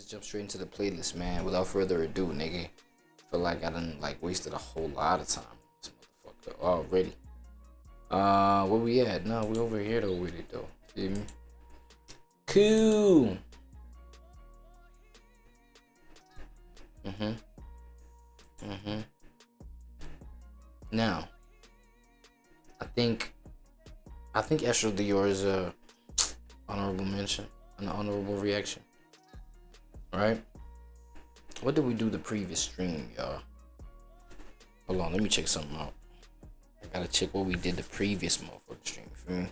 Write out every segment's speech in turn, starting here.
jump straight into the playlist, man. Without further ado, nigga. Feel like I done like wasted a whole lot of time. This motherfucker already. Where we at? No, we over here though with it though. Feel me? Cool. Now, I think S2W4 is a honorable mention, an honorable reaction. Right? What did we do the previous stream, y'all? Hold on, let me check something out. I gotta check what we did the previous motherfucking stream, for me,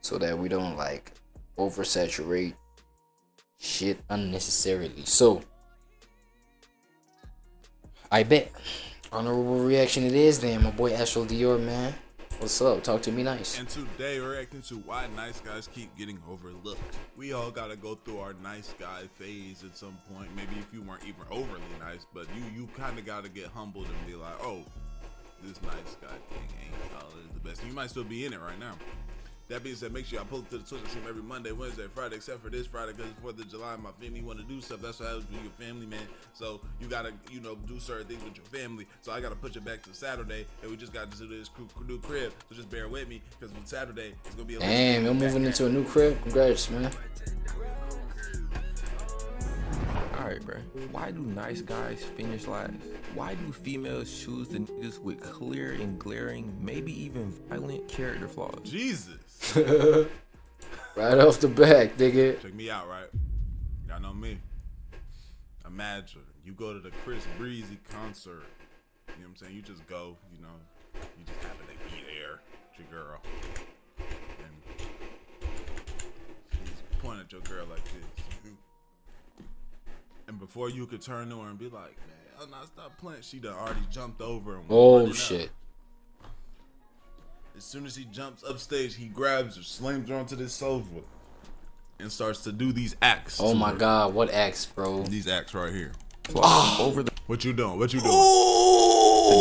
so that we don't like oversaturate shit unnecessarily. So I bet honorable reaction it is then, my boy S2W4, man. What's up? Talk to me nice. And today we're reacting to why nice guys keep getting overlooked. We all gotta go through our nice guy phase at some point. Maybe if you weren't even overly nice, but you kind of gotta get humbled and be like, oh, this nice guy thing ain't always the best. You might still be in it right now. That being said, make sure y'all pull up to the Twitter stream every Monday, Wednesday, Friday, except for this Friday because it's 4th of July. My family want to do stuff. That's what happens with your family, man. So you gotta, do certain things with your family. So I gotta put you back to Saturday, and we just got to do this new crib. So just bear with me because on Saturday it's gonna be a damn. I'm moving into a new crib. Congrats, man. Alright, bro. Why do nice guys finish last? Why do females choose the niggas with clear and glaring, maybe even violent character flaws? Jesus. Right off the back, nigga. Check me out, right? Y'all know me. Imagine you go to the Chris Breezy concert. You know what I'm saying? You just go, you just happen to be there with your girl. And she's pointing at your girl like this. And before you could turn to her and be like, man, oh no, stop playing, she done already jumped over and oh shit. As soon as he jumps upstage, he grabs her, slams her onto this sofa, and starts to do these acts. Oh my god, what acts, bro? These acts right here. Oh. Over the What you doing? What you doing? Oh.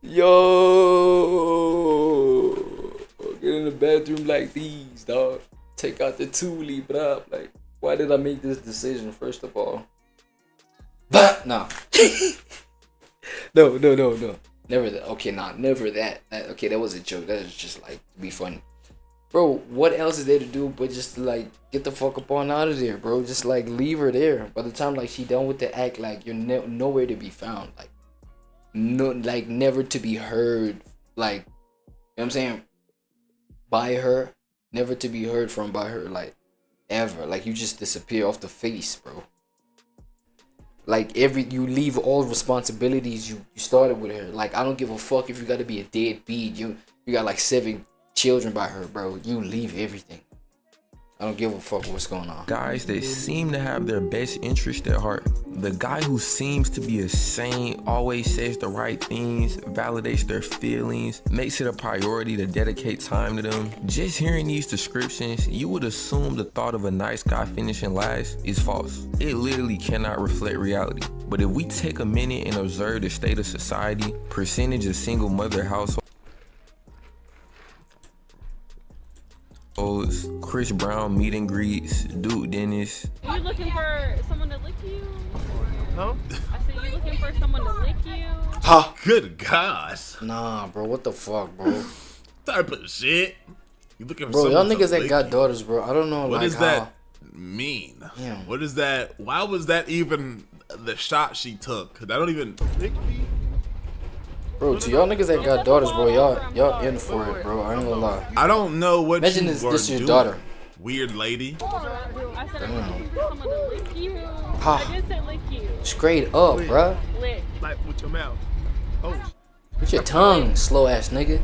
Yo, get in the bathroom like these, dog. Take out the toolie, bruh. Like, why did I make this decision, first of all? But, no. No. Never that. Okay, never that. Okay, that was a joke. That was just, like, to be funny. Bro, what else is there to do but just, like, get the fuck up on out of there, bro? Just, like, leave her there. By the time, like, she done with the act, like, you're nowhere to be found. Like, no, like, never to be heard. Like, you know what I'm saying? By her. Never to be heard from by her, like, ever. Like, you just disappear off the face, bro. Like, you leave all responsibilities you started with her. Like, I don't give a fuck if you gotta be a deadbeat. You got like 7 children by her, bro. You leave everything. I don't give a fuck what's going on. Guys that seem to have their best interest at heart. The guy who seems to be a saint, always says the right things, validates their feelings, makes it a priority to dedicate time to them. Just hearing these descriptions, you would assume the thought of a nice guy finishing last is false. It literally cannot reflect reality. But if we take a minute and observe the state of society, percentage of single mother households, Chris Brown meet and greets, Duke Dennis. Are you looking for someone to lick you? Huh? I said, you looking for someone to lick you? Ha! Good gosh. Nah, bro. What the fuck, bro? Type of shit. You looking for Bro, y'all someone niggas to that lick got you? daughters, bro. I don't know, What like, does how... that mean? Damn. What is that? Why was that even the shot she took? I don't even... Bro, to y'all niggas that got daughters, bro, y'all in for it, bro. I ain't gonna lie. I don't know what Imagine you this are your doing, daughter. weird lady. I said, I'm looking for someone to lick you. Ha. I did say lick you. Straight up, bruh. Lick. Like with your mouth. Oh. With your tongue, slow ass nigga.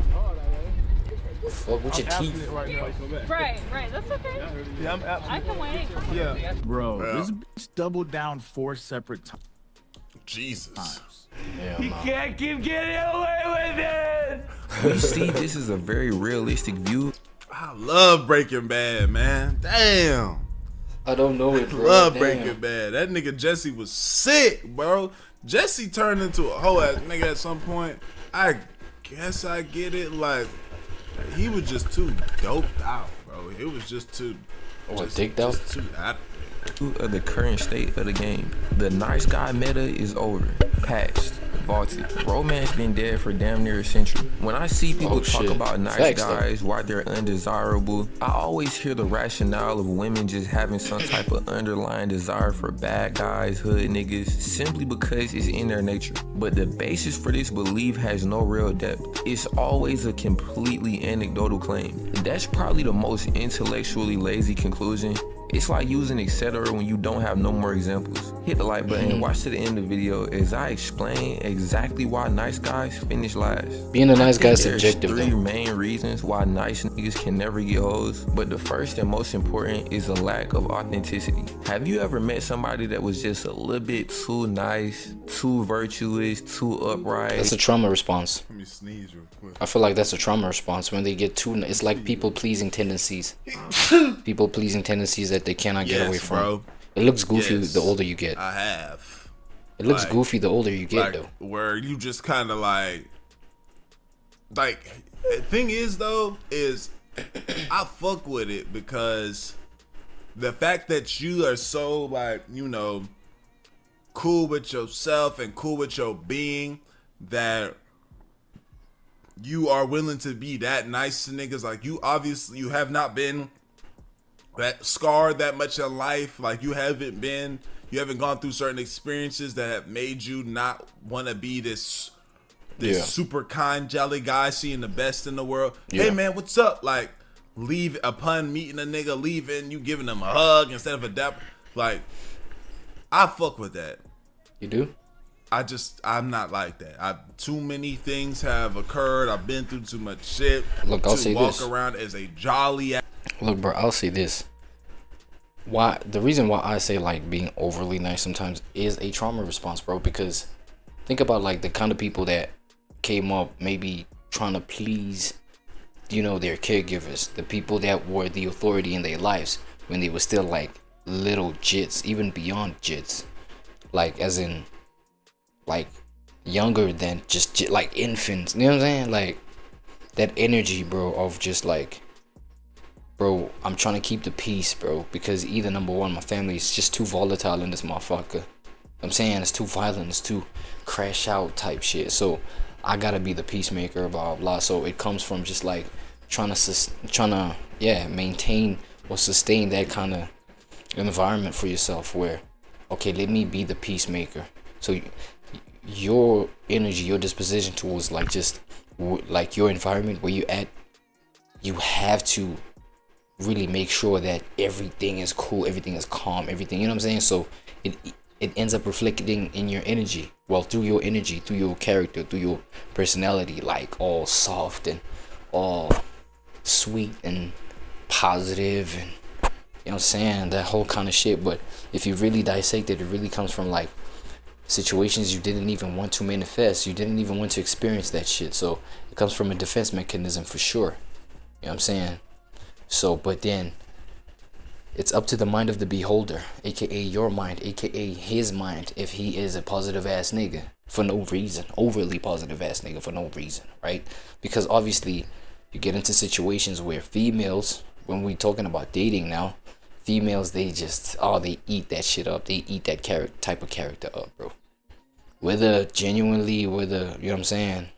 Fuck with your teeth. Right, that's okay. Yeah, I'm I can wait. Yeah. Bro, Yeah. this bitch doubled down 4 separate times. Jesus. Yeah, Can't keep getting away with it. We see this is a very realistic view. I love Breaking Bad, man. Damn. I don't know it, bro. Love Damn. Breaking Bad. That nigga Jesse was sick, bro. Jesse turned into a whole ass nigga at some point. I guess I get it. Like, he was just too doped out, bro. It was just too. What, dicked out? Just too out Of the current state of the game. The nice guy meta is over, past, vaulted. Romance been dead for damn near a century. When I see people talk about nice Facts, guys, why they're undesirable, I always hear the rationale of women just having some type of underlying desire for bad guys, hood niggas, simply because it's in their nature. But the basis for this belief has no real depth. It's always a completely anecdotal claim. That's probably the most intellectually lazy conclusion. It's like using etc. when you don't have no more examples. Hit the like button and watch to the end of the video as I explain exactly why nice guys finish last. Being a nice guy is There's subjective, three though. main reasons why nice niggas can never get hoes, but the first and most important is a lack of authenticity. Have you ever met somebody that was just a little bit too nice, too virtuous, too upright? That's a trauma response. Let me sneeze real quick. I feel like that's a trauma response when they get too. It's like people-pleasing tendencies. People-pleasing tendencies that they cannot get away from. Bro. It looks goofy Yes, the older you get. I have. It looks like- goofy the older you get, though. Where you just kind of like the thing is though is I fuck with it because the fact that you are so like, you know, cool with yourself and cool with your being, that you are willing to be that nice to niggas. Like, you obviously, you have not been that scarred that much in life. Like, you haven't gone through certain experiences that have made you not want to be this super kind jelly guy seeing the best in the world. Hey man, what's up? Like, leave upon meeting a nigga, leaving, you giving them a hug instead of a dap. Like, I fuck with that. You do? I'm not like that. Too many things have occurred. I've been through too much shit. Look, I'll say walk this. around as a jolly ass. Look, bro, I'll say this. The reason why I say like being overly nice sometimes is a trauma response, bro, because think about like the kind of people that came up maybe trying to please, you know, their caregivers, the people that were the authority in their lives when they were still like little jits, even beyond jits, like as in like younger than just like infants, you know what I'm saying? Like that energy, bro, of just like, bro, I'm trying to keep the peace, bro, because either number one, my family is just too volatile in this motherfucker. I'm saying it's too violent, it's too crash out type shit. So I gotta be the peacemaker, blah blah. So it comes from just like trying to maintain or sustain that kind of environment for yourself where, okay, let me be the peacemaker. So your energy, your disposition towards like just like your environment where you at, you have to really make sure that everything is cool, everything is calm, everything, you know what I'm saying? So it ends up reflecting in your energy, well, through your energy, through your character, through your personality, like all soft and all sweet and positive, and you know what I'm saying, that whole kind of shit. But if you really dissect it, it really comes from like situations you didn't even want to manifest, you didn't even want to experience that shit. So it comes from a defense mechanism for sure, you know what I'm saying? So, but then it's up to the mind of the beholder, aka your mind, aka his mind, if he is a positive ass nigga for no reason, overly positive ass nigga for no reason, right? Because obviously you get into situations where females, when we talking about dating now, females, they just, they eat that shit up. They eat that type of character up, bro. Whether genuinely, whether, you know what I'm saying,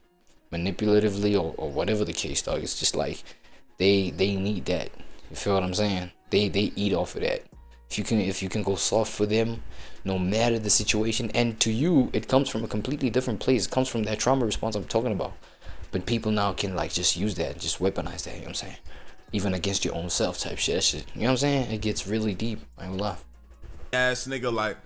manipulatively or whatever the case, dog. It's just like they need that. You feel what I'm saying? They eat off of that. If you can go soft for them, no matter the situation, and to you it comes from a completely different place. It comes from that trauma response I'm talking about. But people now can like just use that, just weaponize that, you know what I'm saying? Even against your own self type shit. That shit, you know what I'm saying? It gets really deep. I ain't gonna lie. Ass nigga, like,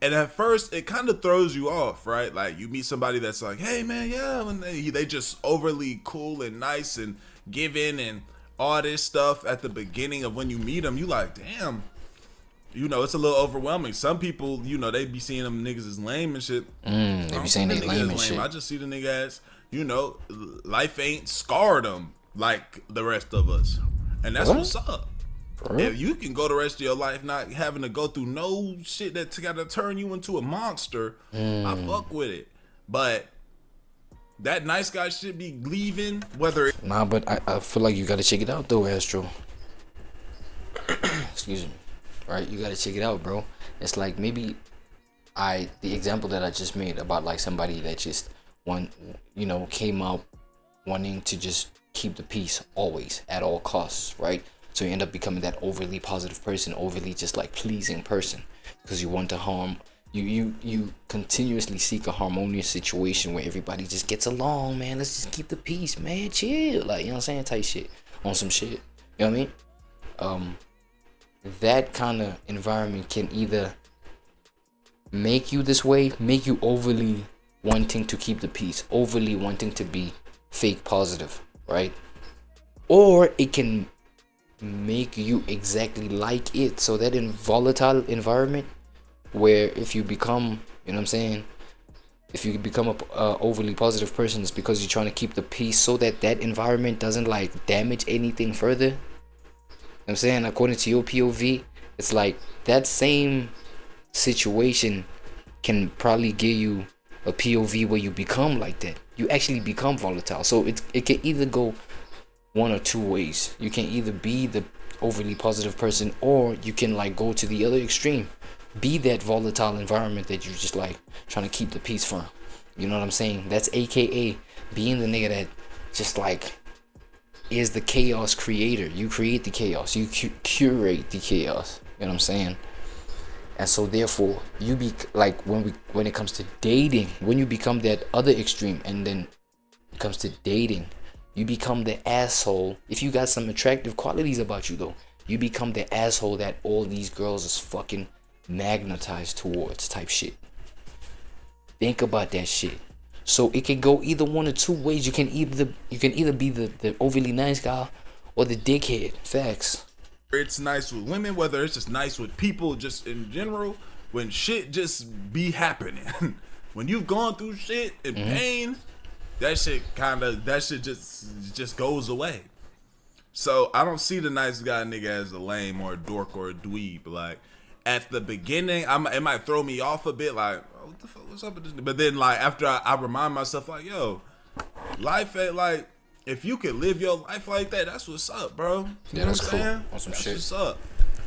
and at first it kind of throws you off, right? Like, you meet somebody that's like, hey man, yeah, and they just overly cool and nice and giving and all this stuff at the beginning of when you meet them. You like, damn, you know, it's a little overwhelming. Some people, you know, they be seeing them niggas as lame and shit. They be saying they lame and shit. I just see the nigga as, you know, life ain't scarred them like the rest of us, and that's what's up. If you can go the rest of your life not having to go through no shit that's gotta turn you into a monster, I fuck with it. But that nice guy should be leaving. Whether Nah, but I feel like you gotta check it out though, Astro. Excuse me. Right, you gotta check it out, bro. It's like maybe the example that I just made about like somebody that just came out wanting to just keep the peace always at all costs, right? So you end up becoming that overly positive person, overly just like pleasing person, because you want to harm. You continuously seek a harmonious situation where everybody just gets along, man. Let's just keep the peace, man. Chill, like, you know what I'm saying, type shit on some shit. You know what I mean? That kind of environment can either make you this way, make you overly wanting to keep the peace, overly wanting to be fake positive, right? Or it can make you exactly like it. So that in volatile environment where if you become, you know what I'm saying, if you become a overly positive person, it's because you're trying to keep the peace so that that environment doesn't like damage anything further. You know what I'm saying? According to your POV, it's like that same situation can probably give you a POV where you become like that. You actually become volatile. So it can either go one or two ways. You can either be the overly positive person, or you can like go to the other extreme, be that volatile environment that you're just like trying to keep the peace from. You know what I'm saying? That's AKA being the nigga that just like is the chaos creator. You create the chaos, you curate the chaos. You know what I'm saying? And so therefore you be like, when it comes to dating, when you become that other extreme, and then it comes to dating, you become the asshole. If you got some attractive qualities about you though, you become the asshole that all these girls is fucking magnetized towards, type shit. Think about that shit. So it can go either one or two ways. You can either be the overly nice guy or the dickhead. Facts. it's nice with women, whether it's just nice with people, just in general, when shit just be happening, when you've gone through shit and pain, that shit just goes away. So I don't see the nice guy nigga as a lame or a dork or a dweeb. Like at the beginning, it might throw me off a bit. Like, oh, what the fuck, what's up with this? But then, like after I remind myself, like, yo, life ain't like, if you can live your life like that, that's what's up, bro. You know that's what I'm cool. saying? On some that's shit. what's up.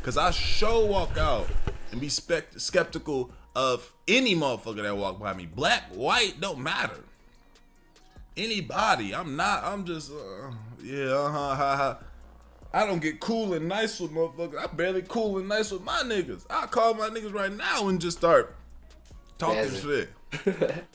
Cause I sure walk out and be skeptical of any motherfucker that walk by me. Black, white, don't matter. Anybody. I'm just, I don't get cool and nice with motherfuckers. I barely cool and nice with my niggas. I call my niggas right now and just start talking shit.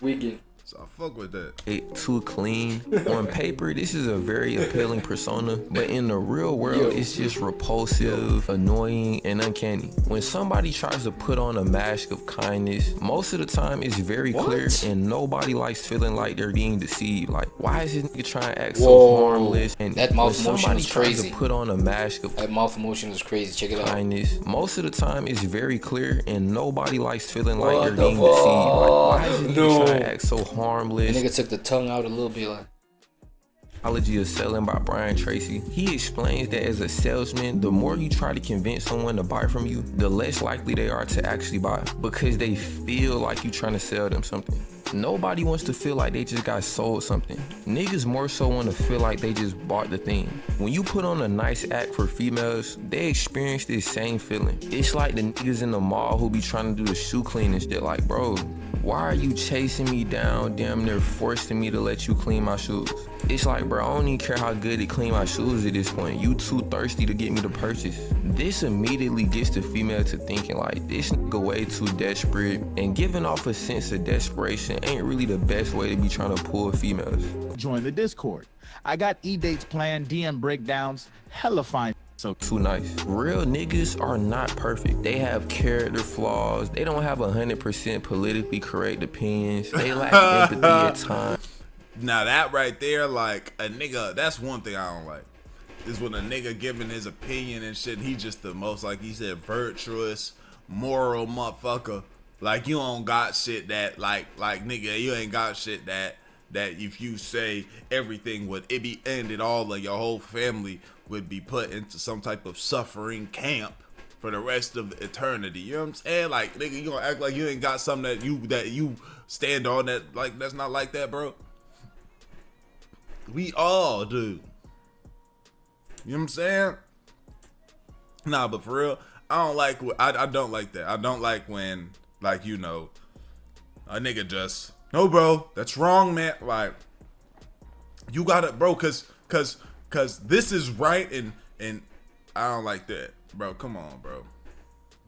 Wicked. So I fuck with that. It too clean. On paper, this is a very appealing persona, but in the real world, it's just repulsive, annoying, and uncanny. When somebody tries to put on a mask of kindness, most of the time it's very clear, and nobody likes feeling like they're being deceived. Like, why is this nigga trying to act so harmless? And that mouth when motion somebody was tries crazy. to put on a mask of That mouth motion was crazy. Check it out. kindness, most of the time it's very clear, and nobody likes feeling like they're being deceived. Like, why is this nigga trying to act so harmless? The nigga took the tongue out a little bit, like. Psychology of Selling by Brian Tracy. He explains that as a salesman, the more you try to convince someone to buy from you, the less likely they are to actually buy, because they feel like you trying to sell them something. Nobody wants to feel like they just got sold something. Niggas more so want to feel like they just bought the thing. When you put on a nice act for females, they experience this same feeling. It's like the niggas in the mall who be trying to do the shoe cleaning shit. Like, bro, why are you chasing me down, damn near forcing me to let you clean my shoes? It's like, bro, I don't even care how good to clean my shoes at this point. You too thirsty to get me to purchase. This immediately gets the female to thinking like, this nigga way too desperate, and giving off a sense of desperation ain't really the best way to be trying to pull females. Join the Discord. I got E-dates planned, DM breakdowns, hella fine. So Too nice. Real niggas are not perfect. They have character flaws. They don't have 100% politically correct opinions. They lack empathy at times. Now that right there, like a nigga, that's one thing I don't like. Is when a nigga giving his opinion and shit, he just the most, like he said, virtuous, moral motherfucker. Like you don't got shit that, like nigga, you ain't got shit that if you say everything would it be ended, all of your whole family would be put into some type of suffering camp for the rest of eternity. You know what I'm saying? Like nigga, you gonna act like you ain't got something that you stand on, that like that's not like that, bro. We all do. You know what I'm saying? Nah, but for real, I don't like I don't like that. I don't like when, like, you know, a nigga just, no, bro, that's wrong, man. Like, you gotta, bro, cause this is right, and I don't like that, bro. Come on, bro.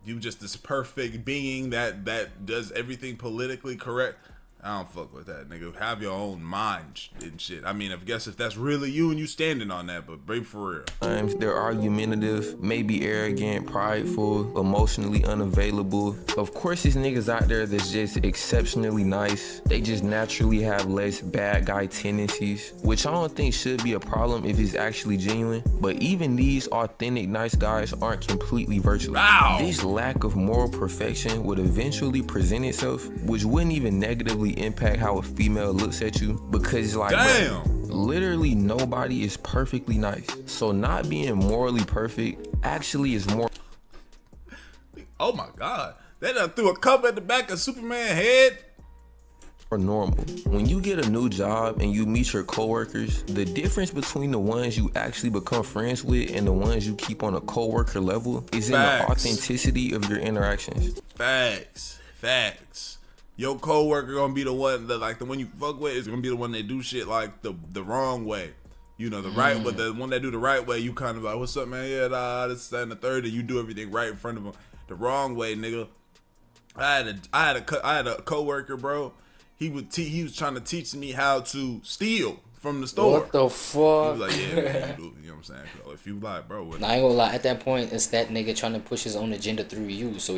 You just this perfect being that does everything politically correct. I don't fuck with that, nigga. Have your own mind and shit. I mean, I guess if that's really you and you standing on that, but babe, for real. Times they're argumentative, maybe arrogant, prideful, emotionally unavailable. Of course, there's niggas out there that's just exceptionally nice. They just naturally have less bad guy tendencies, which I don't think should be a problem if it's actually genuine. But even these authentic nice guys aren't completely virtuous. Wow. This lack of moral perfection would eventually present itself, which wouldn't even negatively impact how a female looks at you, because like, damn, bro, literally nobody is perfectly nice. So not being morally perfect actually is more. Oh my god, they done threw a cup at the back of Superman's head. Or normal. When you get a new job and you meet your coworkers, the difference between the ones you actually become friends with and the ones you keep on a coworker level is in the authenticity of your interactions. Facts. Your coworker gonna be the one that, like, the one you fuck with is gonna be the one that do shit like the wrong way. You know, the right way, the one that do the right way, you kind of like, what's up, man? Yeah, this, that, and the third, and you do everything right in front of them. The wrong way, nigga. I had a coworker, bro. He was trying to teach me how to steal from the store. What the fuck? He was like, yeah, man, you know what I'm saying? If you like, bro. Nah, I ain't gonna lie. At that point, it's that nigga trying to push his own agenda through you. So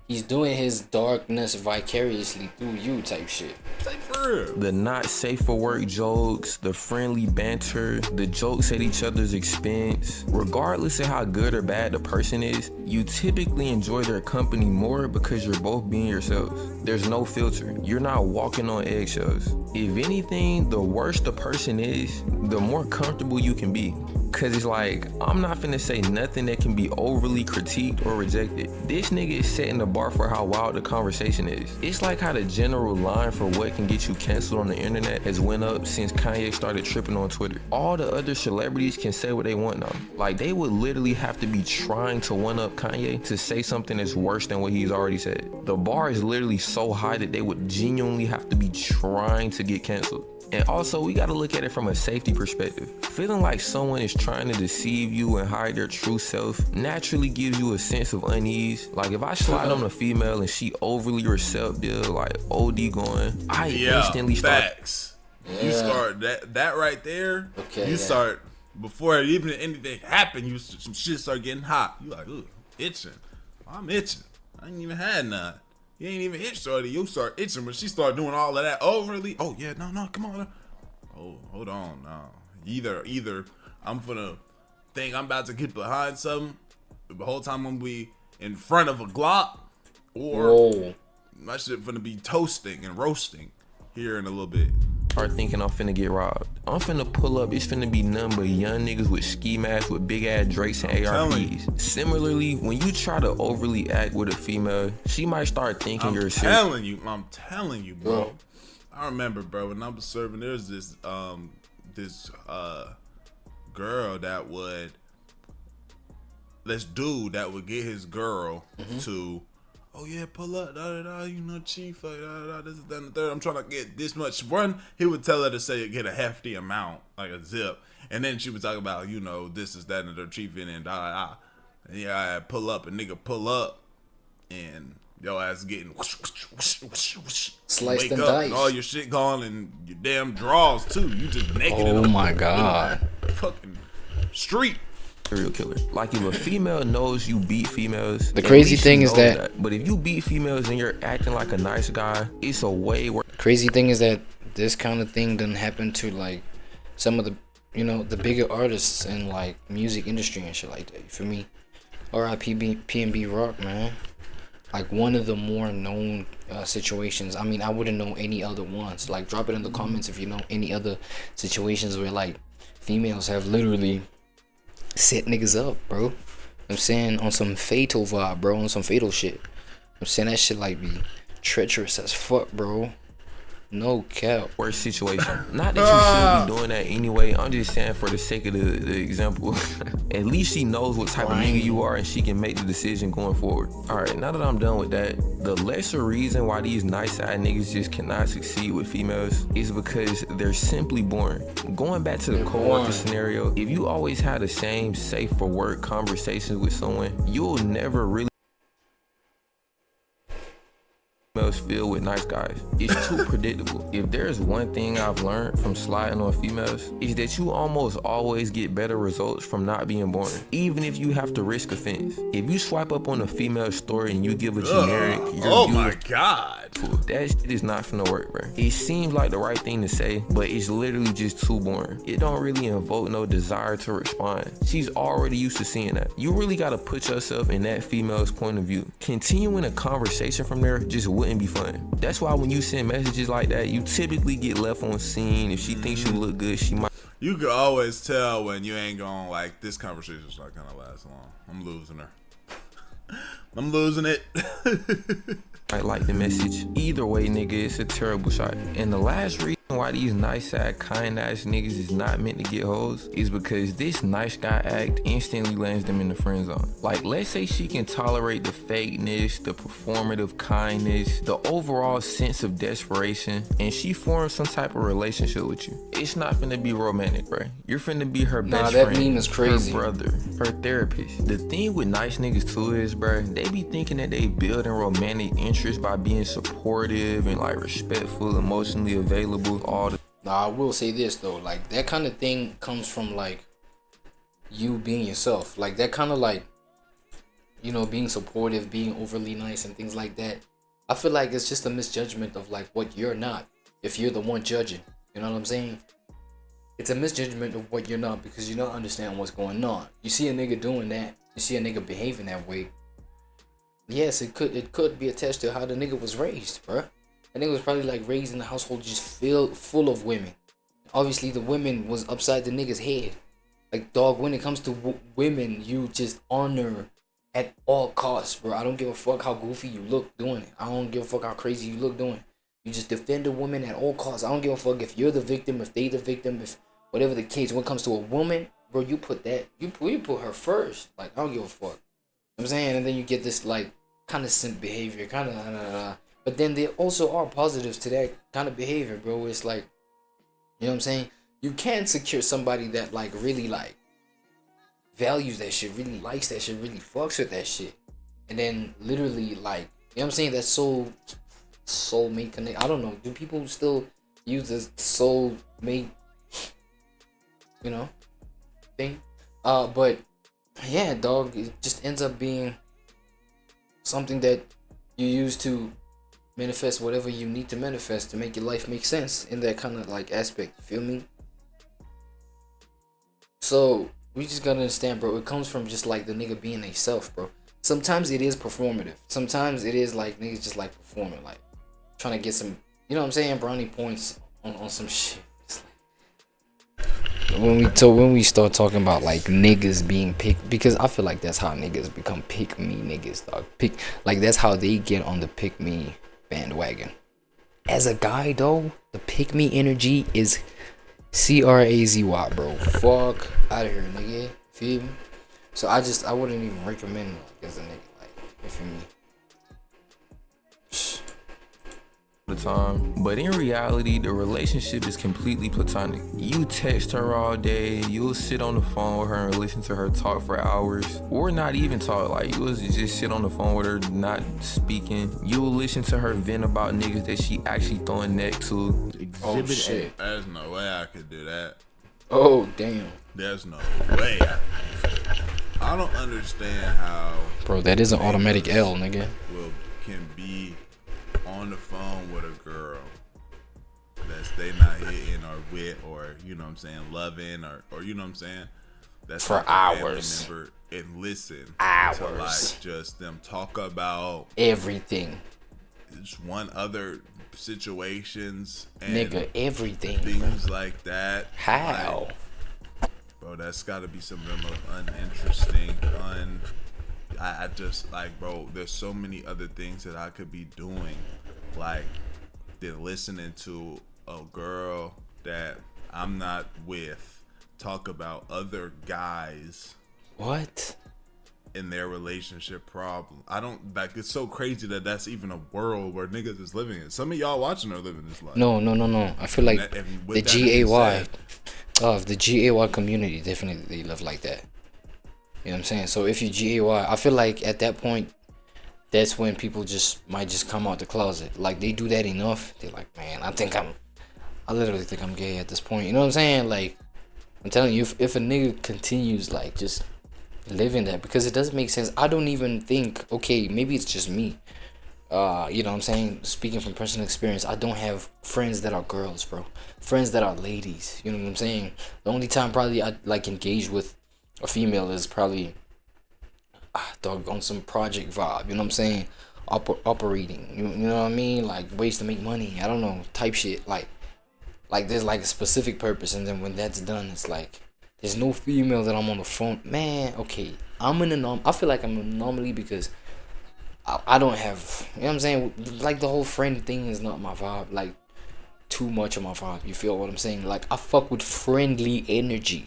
he's doing his darkness vicariously through you type shit. Like, for real. The not safe for work jokes, the friendly banter, the jokes at each other's expense. Regardless of how good or bad the person is, you typically enjoy their company more because you're both being yourselves. There's no filter. You're not walking on eggshells. If anything, the worse the person is, the more comfortable you can be. Cause it's like, I'm not finna say nothing that can be overly critiqued or rejected. This nigga is setting the bar for how wild the conversation is. It's like how the general line for what can get you canceled on the internet has went up since Kanye started tripping on Twitter. All the other celebrities can say what they want now. Like, they would literally have to be trying to one up Kanye to say something that's worse than what he's already said. The bar is literally so high that they would genuinely have to be trying to get canceled. And also, we gotta look at it from a safety perspective. Feeling like someone is trying to deceive you and hide their true self naturally gives you a sense of unease. Like, if I slide on a female and she overly receptive, like OD going, I instantly start. Facts. You start that right there. Okay. You start before even anything happened. Some shit start getting hot. You like, ooh, itching. I'm itching. I ain't even had none. You ain't even itch, shorty. You start itching when she start doing all of that overly. Oh yeah, no, come on. Oh, hold on, no. Either I'm finna think I'm about to get behind something, the whole time I'm gonna be in front of a Glock, or my shit finna be toasting and roasting here in a little bit. Start thinking I'm finna get robbed. I'm finna pull up, it's finna be none but young niggas with ski masks with big ass Drakes and ARPs. Similarly, when you try to overly act with a female, she might start thinking you're serious. I'm telling you, bro. I remember, bro, when I was serving, there's this girl that would, this dude that would get his girl to, oh yeah, pull up, you know, chief, this is that and the third. I'm trying to get this much. One, he would tell her to say get a hefty amount, like a zip, and then she would talk about, you know, this is that and the chief in and And yeah, I pull up, a nigga pull up, and your ass getting Sliced wake and up, diced. and all your shit gone, and your damn drawers too. You just naked. Oh my god. Fucking street. Serial killer. Like, if a female knows you beat females, The crazy thing is that, but if you beat females and you're acting like a nice guy, it's a way worse. crazy thing is that this kind of thing doesn't happen to like some of the, you know, the bigger artists in like music industry and shit like that. You feel me? R.I.P. P&B Rock, man. Like, one of the more known situations. I mean, I wouldn't know any other ones. Like, drop it in the comments if you know any other situations where like females have literally set niggas up, bro. I'm saying, on some fatal vibe, bro, on some fatal shit. I'm saying that shit like be treacherous as fuck, bro. No cap. worst situation. Not that you should be doing that anyway. I'm just saying for the sake of the example. At least she knows what type of nigga you are and she can make the decision going forward. Alright, now that I'm done with that, the lesser reason why these nice side niggas just cannot succeed with females is because they're simply boring. Going back to the co-worker scenario, if you always have the same safe for work conversations with someone, you'll never really females feel with nice guys. It's too predictable. If there's one thing I've learned from sliding on females, is that you almost always get better results from not being boring, even if you have to risk offense. If you swipe up on a female story and you give a generic, oh my god, that shit is not finna work, bro. It seems like the right thing to say, but it's literally just too boring. It don't really invoke no desire to respond. She's already used to seeing that. You really gotta put yourself in that female's point of view. Continuing a conversation from there just wouldn't be fun. That's why when you send messages like that, you typically get left on scene. If she thinks you look good, she might. You can always tell when you ain't going like, this conversation's not gonna last long. I'm losing her. I'm losing it. I like the message. Either way, nigga, it's a terrible shot. And the last reason why these nice side kind ass niggas is not meant to get hoes is because this nice guy act instantly lands them in the friend zone. Like, let's say she can tolerate the fakeness, the performative kindness, the overall sense of desperation, and she forms some type of relationship with you. It's not finna be romantic, bro. You're finna be her best friend, that meme is crazy. her brother, her therapist. The thing with nice niggas too is, bro, they be thinking that they building romantic interest by being supportive and like respectful, emotionally available. All the Nah, I will say this though, like that kind of thing comes from like you being yourself, like that kind of like, you know, being supportive, being overly nice and things like that. I feel like it's just a misjudgment of like what you're not if you're the one judging. You know what I'm saying? It's a misjudgment of what you're not because you don't understand what's going on. You see a nigga doing that, you see a nigga behaving that way. Yes, it could be attached to how the nigga was raised, bruh. The nigga was probably like raised in a household just full of women. Obviously, the women was upside the nigga's head. Like, dog, when it comes to women, you just honor at all costs, bro. I don't give a fuck how goofy you look doing it. I don't give a fuck how crazy you look doing it. You just defend a woman at all costs. I don't give a fuck if you're the victim, if they the victim, if whatever the case. When it comes to a woman, bro, you put her first. Like, I don't give a fuck. You know what I'm saying? And then you get this, like, kind of simp behavior, kind of, but then there also are positives to that kind of behavior, bro. It's like, you know what I'm saying? You can secure somebody that, like, really, like, values that shit, really likes that shit, really fucks with that shit. And then, literally, like, you know what I'm saying? That soulmate connect. I don't know. Do people still use this soulmate, you know, thing? But, yeah, dog, it just ends up being something that you use to manifest whatever you need to manifest to make your life make sense in that kind of like aspect. You feel me? So we just gotta understand, bro. It comes from just like the nigga being a self, bro. Sometimes it is performative. Sometimes it is like niggas just like performing, like trying to get some, you know what I'm saying, brownie points on some shit. When we start talking about like niggas being picked, because I feel like that's how niggas become pick me niggas, dog. Like that's how they get on the pick me bandwagon. As a guy though, the pick me energy is crazy, bro. Fuck out of here, nigga. Feel me? So I wouldn't even recommend like as a nigga, like, you feel me? the time, but in reality the relationship is completely platonic. You text her all day, you'll sit on the phone with her and listen to her talk for hours, or not even talk. Like, you'll just sit on the phone with her not speaking. You'll listen to her vent about niggas that she actually throwing neck to. Oh shit, there's no way I could do that. Oh damn, there's no way. I don't understand how, bro, that is an automatic L, nigga. Can be on the phone with a girl that's they not hitting or with, or you know what I'm saying, loving, or you know what I'm saying, that's for like hours and listen hours to like just them talk about everything, just one other situations and nigga, everything, things bro. like that. How? Like, bro, that's gotta be some of the most uninteresting, I just like, bro, there's so many other things that I could be doing. Like, than listening to a girl that I'm not with talk about other guys What? in their relationship problem. I don't, like, it's so crazy that that's even a world where niggas is living in. Some of y'all watching are living this life. No. I feel like And the with that being GAY, said, the GAY community definitely live like that. You know what I'm saying? So if you GAY, I feel like at that point, that's when people might just come out the closet. Like they do that enough, they're like, man, I literally think I'm gay at this point. You know what I'm saying? Like, I'm telling you, if a nigga continues like just living that, because it doesn't make sense. I don't even think, okay, maybe it's just me. You know what I'm saying? Speaking from personal experience, I don't have friends that are girls, bro. Friends that are ladies. You know what I'm saying? The only time probably I like engage with a female is probably dog on some project vibe. You know what I'm saying? Operating. You know what I mean? Like ways to make money. I don't know, type shit. Like there's like a specific purpose, and then when that's done, it's like there's no female that I'm on the phone. Man, okay, I feel like I'm an anomaly because I don't have, you know what I'm saying? Like the whole friend thing is not my vibe. Like too much of my vibe. You feel what I'm saying? Like I fuck with friendly energy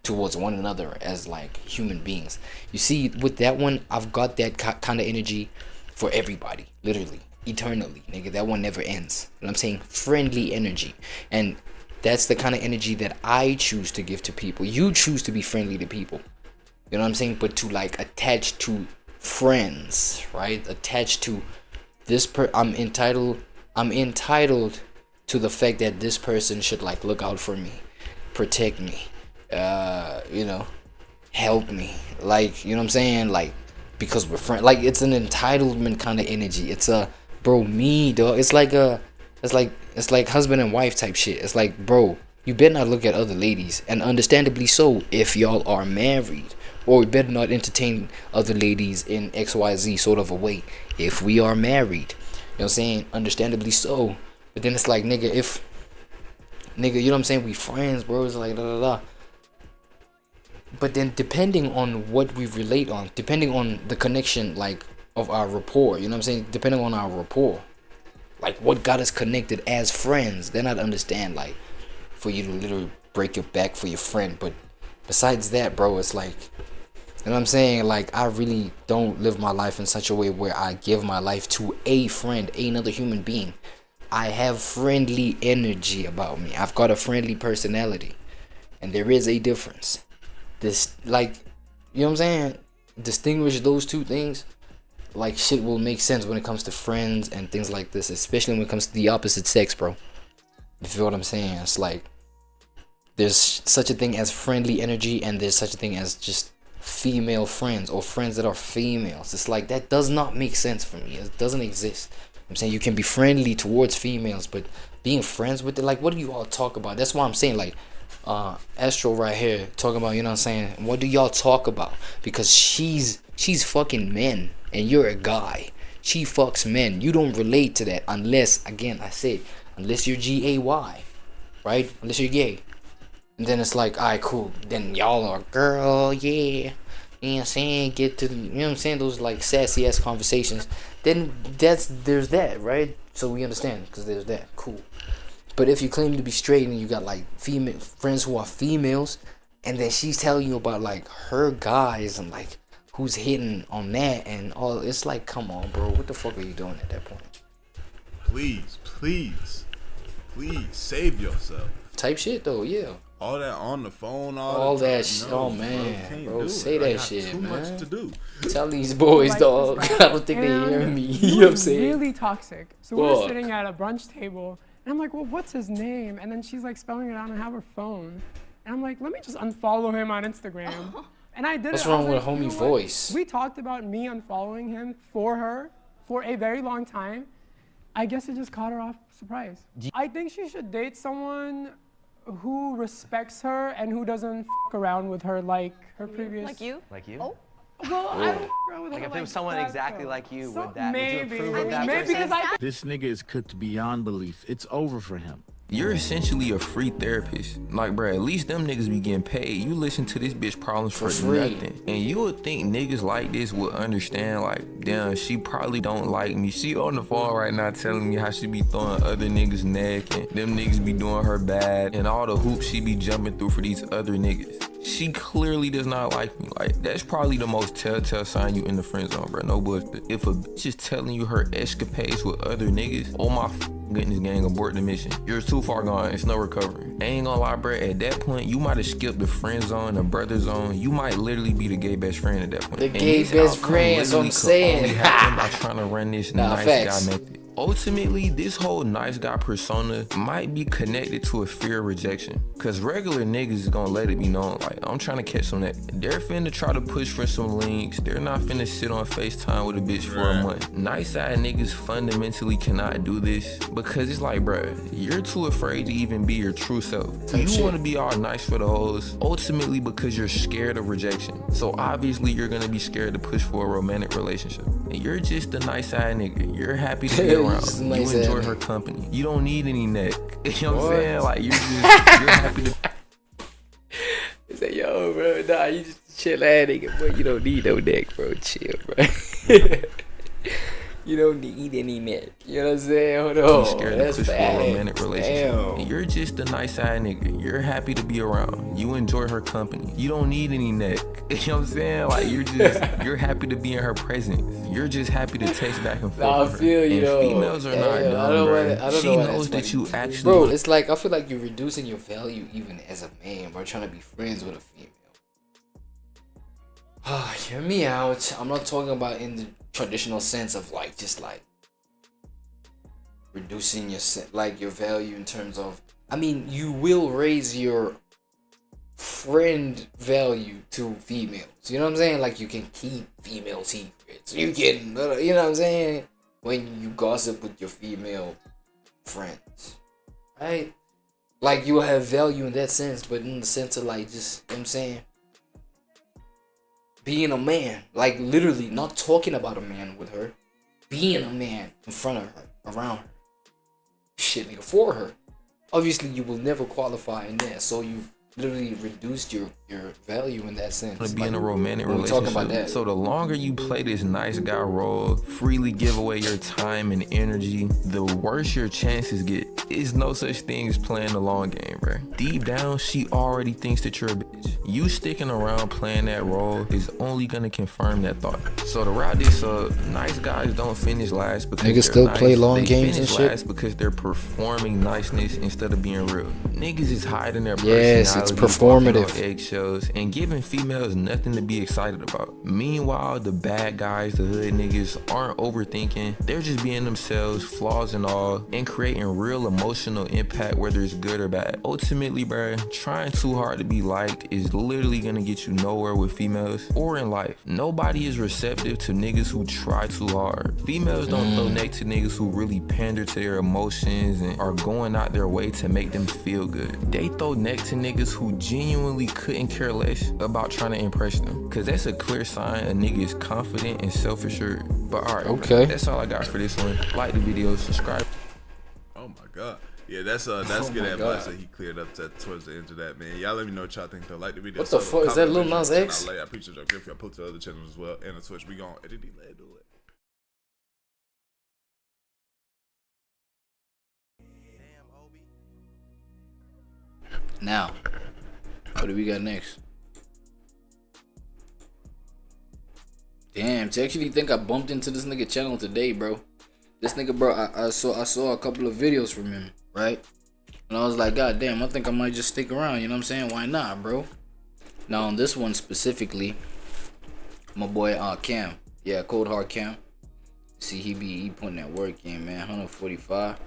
towards one another as like human beings. You see, with that one, I've got that kind of energy for everybody, literally, eternally, nigga. That one never ends. You know what I'm saying? Friendly energy. And that's the kind of energy that I choose to give to people. You choose to be friendly to people. You know what I'm saying? But to like attach to friends, right? Attached to this I'm entitled to the fact that this person should like look out for me, protect me, you know, help me, like, you know what I'm saying, like, because we're friends. Like, it's an entitlement kind of energy. It's a bro, me, dog. It's like husband and wife type shit. It's like, bro, you better not look at other ladies, and understandably so if y'all are married, or we better not entertain other ladies in XYZ sort of a way if we are married. You know what I'm saying? Understandably so. But then it's like, nigga, you know what I'm saying, we friends, bro. It's like da da da. But then depending on what we relate on, depending on the connection, like, of our rapport, you know what I'm saying, depending on our rapport, like what got us connected as friends, then I'd understand, like, for you to literally break your back for your friend. But besides that, bro, it's like, you know what I'm saying, like, I really don't live my life in such a way where I give my life to a friend, another human being. I have friendly energy about me. I've got a friendly personality, and there is a difference. This, like, you know what I'm saying, distinguish those two things, like, shit will make sense when it comes to friends and things like this, especially when it comes to the opposite sex, bro. You feel what I'm saying? It's like, there's such a thing as friendly energy, and there's such a thing as just female friends, or friends that are females. It's like, that does not make sense for me. It doesn't exist. I'm saying you can be friendly towards females, but being friends with it, like, what do you all talk about? That's why I'm saying, like, Astro right here talking about, you know what I'm saying, what do y'all talk about? Because she's fucking men, and you're a guy. She fucks men. You don't relate to that unless, again, I said, unless you're GAY, right? Unless you're gay. And then it's like, alright, cool. Then y'all are girl, yeah. You know what I'm saying? Get to, you know what I'm saying, those like sassy ass conversations. Then there's that, right? So we understand, because there's that. Cool. But if you claim to be straight and you got like female friends who are females, and then she's telling you about like her guys and like who's hitting on that and all, it's like, come on, bro, what the fuck are you doing at that point? Please save yourself. Type shit though, yeah. All that on the phone, all the that time. shit. No, Oh man, bro, say I that got shit, too man. much to do. Tell these boys, dog. I don't think they hear me. You know what I'm saying? Really toxic. So we're sitting at a brunch table, and I'm like, well, what's his name? And then she's like spelling it out on her phone, and I'm like, let me just unfollow him on Instagram. And I did What's it. wrong with like, homie voice? We talked about me unfollowing him for her for a very long time. I guess it just caught her off surprise. I think she should date someone who respects her and who doesn't f around with her like her previous. Like you? Like you? Oh. Well, I don't f around with like her if it was like someone that, exactly though. like you, So would you maybe, approve of that maybe person? because I This nigga is cooked beyond belief. It's over for him. You're essentially a free therapist. Like, bruh, at least them niggas be getting paid. You listen to this bitch problems for free. nothing. And you would think niggas like this would understand, like, damn, she probably don't like me. She on the phone right now telling me how she be throwing other niggas' neck and them niggas be doing her bad and all the hoops she be jumping through for these other niggas. She clearly does not like me. Like, that's probably the most telltale sign you in the friend zone, bro. No bullshit. If a bitch is telling you her escapades with other niggas, oh my goodness, gang, abort the mission. You're too far gone. It's no recovery. I ain't gonna lie, bro. At that point, you might have skipped the friend zone, the brother zone. You might literally be the gay best friend at that point. The gay best friend, that's what I'm saying. By trying to run this nice facts. guy method. Ultimately, this whole nice guy persona might be connected to a fear of rejection. Cause regular niggas is gonna let it be known, like, I'm trying to catch some that. They're finna try to push for some links. They're not finna sit on FaceTime with a bitch for a month. Nice side niggas fundamentally cannot do this because it's like, bruh, you're too afraid to even be your true self. You wanna be all nice for the hoes, ultimately because you're scared of rejection. So obviously you're gonna be scared to push for a romantic relationship. And you're just a nice side nigga. You're happy to be around. You enjoy her company. You don't need any neck. You know what I'm saying? Like, you're happy to. He said, yo, bro, nah, you just a chill ass nigga, bro. You don't need no neck, bro. Chill, bro. You don't need any neck. You know what I'm saying? Hold on. Scared That's to push for a romantic relationship. Damn. You're just a nice side nigga. You're happy to be around. You enjoy her company. You don't need any neck. You know what I'm saying? Like, you're happy to be in her presence. You're just happy to text back and forth. Nah, I feel you, and though. females are not dumb, I don't bro. know She knows that you actually. Bro, it's like, I feel like you're reducing your value even as a man, bro. Trying to be friends with a female. Hear me out. I'm not talking about in the traditional sense of like, just like reducing your value in terms of, I mean, you will raise your friend value to females. You know what I'm saying? Like, you can keep female secrets. You can, you know what I'm saying? When you gossip with your female friends, right? Like, you will have value in that sense, but in the sense of like, just, you know what I'm saying? Being a man, like literally not talking about a man with her, being a man in front of her, around her, shit, nigga, for her. Obviously, you will never qualify in that, so you literally reduced your value in that sense. To be in a romantic relationship. Talking about that. So the longer you play this nice guy role, freely give away your time and energy, the worse your chances get. It's no such thing as playing the long game, bro. Deep down, she already thinks that you're a bitch. You sticking around playing that role is only gonna confirm that thought. So to wrap this up, nice guys don't finish last because niggas still nice. play long they games and shit. Last because they're performing niceness instead of being real. Niggas is hiding their yes, it's performative. Eggshells and giving females nothing to be excited about. Meanwhile, the bad guys, the hood niggas, aren't overthinking. They're just being themselves, flaws and all, and creating real emotional impact, whether it's good or bad. Ultimately, bruh, trying too hard to be liked is literally gonna get you nowhere with females or in life. Nobody is receptive to niggas who try too hard. Females don't throw neck to niggas who really pander to their emotions and are going out their way to make them feel good. They throw neck to niggas who genuinely couldn't care less about trying to impress them, cause that's a clear sign a nigga is confident and self-assured. But alright, okay, that's all I got for this one. Like the video, subscribe. Oh my god. Yeah, that's good advice that he cleared up towards the end of that, man. Y'all let me know what y'all think though. Like the video. What the fuck is that, Lil Nas X? I appreciate y'all. If y'all put to other channels as well and the Twitch. We gon' edit it. Let do it. Now, what do we got next? Damn, to actually think I bumped into this nigga channel today, bro. This nigga, bro, I saw a couple of videos from him, right? And I was like, god damn, I think I might just stick around, you know what I'm saying? Why not, bro? Now on this one specifically, my boy Cam. Yeah, Cold Hard Cam. See, he putting that work in, man. 145.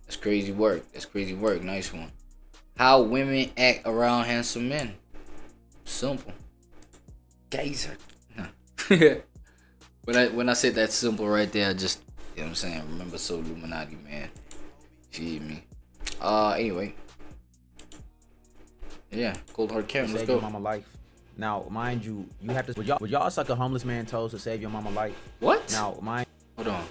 That's crazy work. That's crazy work. Nice one. How women act around handsome men. Simple. Geyser. When I said that simple right there, I just, you know what I'm saying, remember So Illuminati, man. Feed me. Anyway. Yeah, Cold Hard Cam, let's save go. your mama life. Now, mind you, you have to. Would y'all suck a homeless man toes to save your mama life? What? Now, mind. Hold on.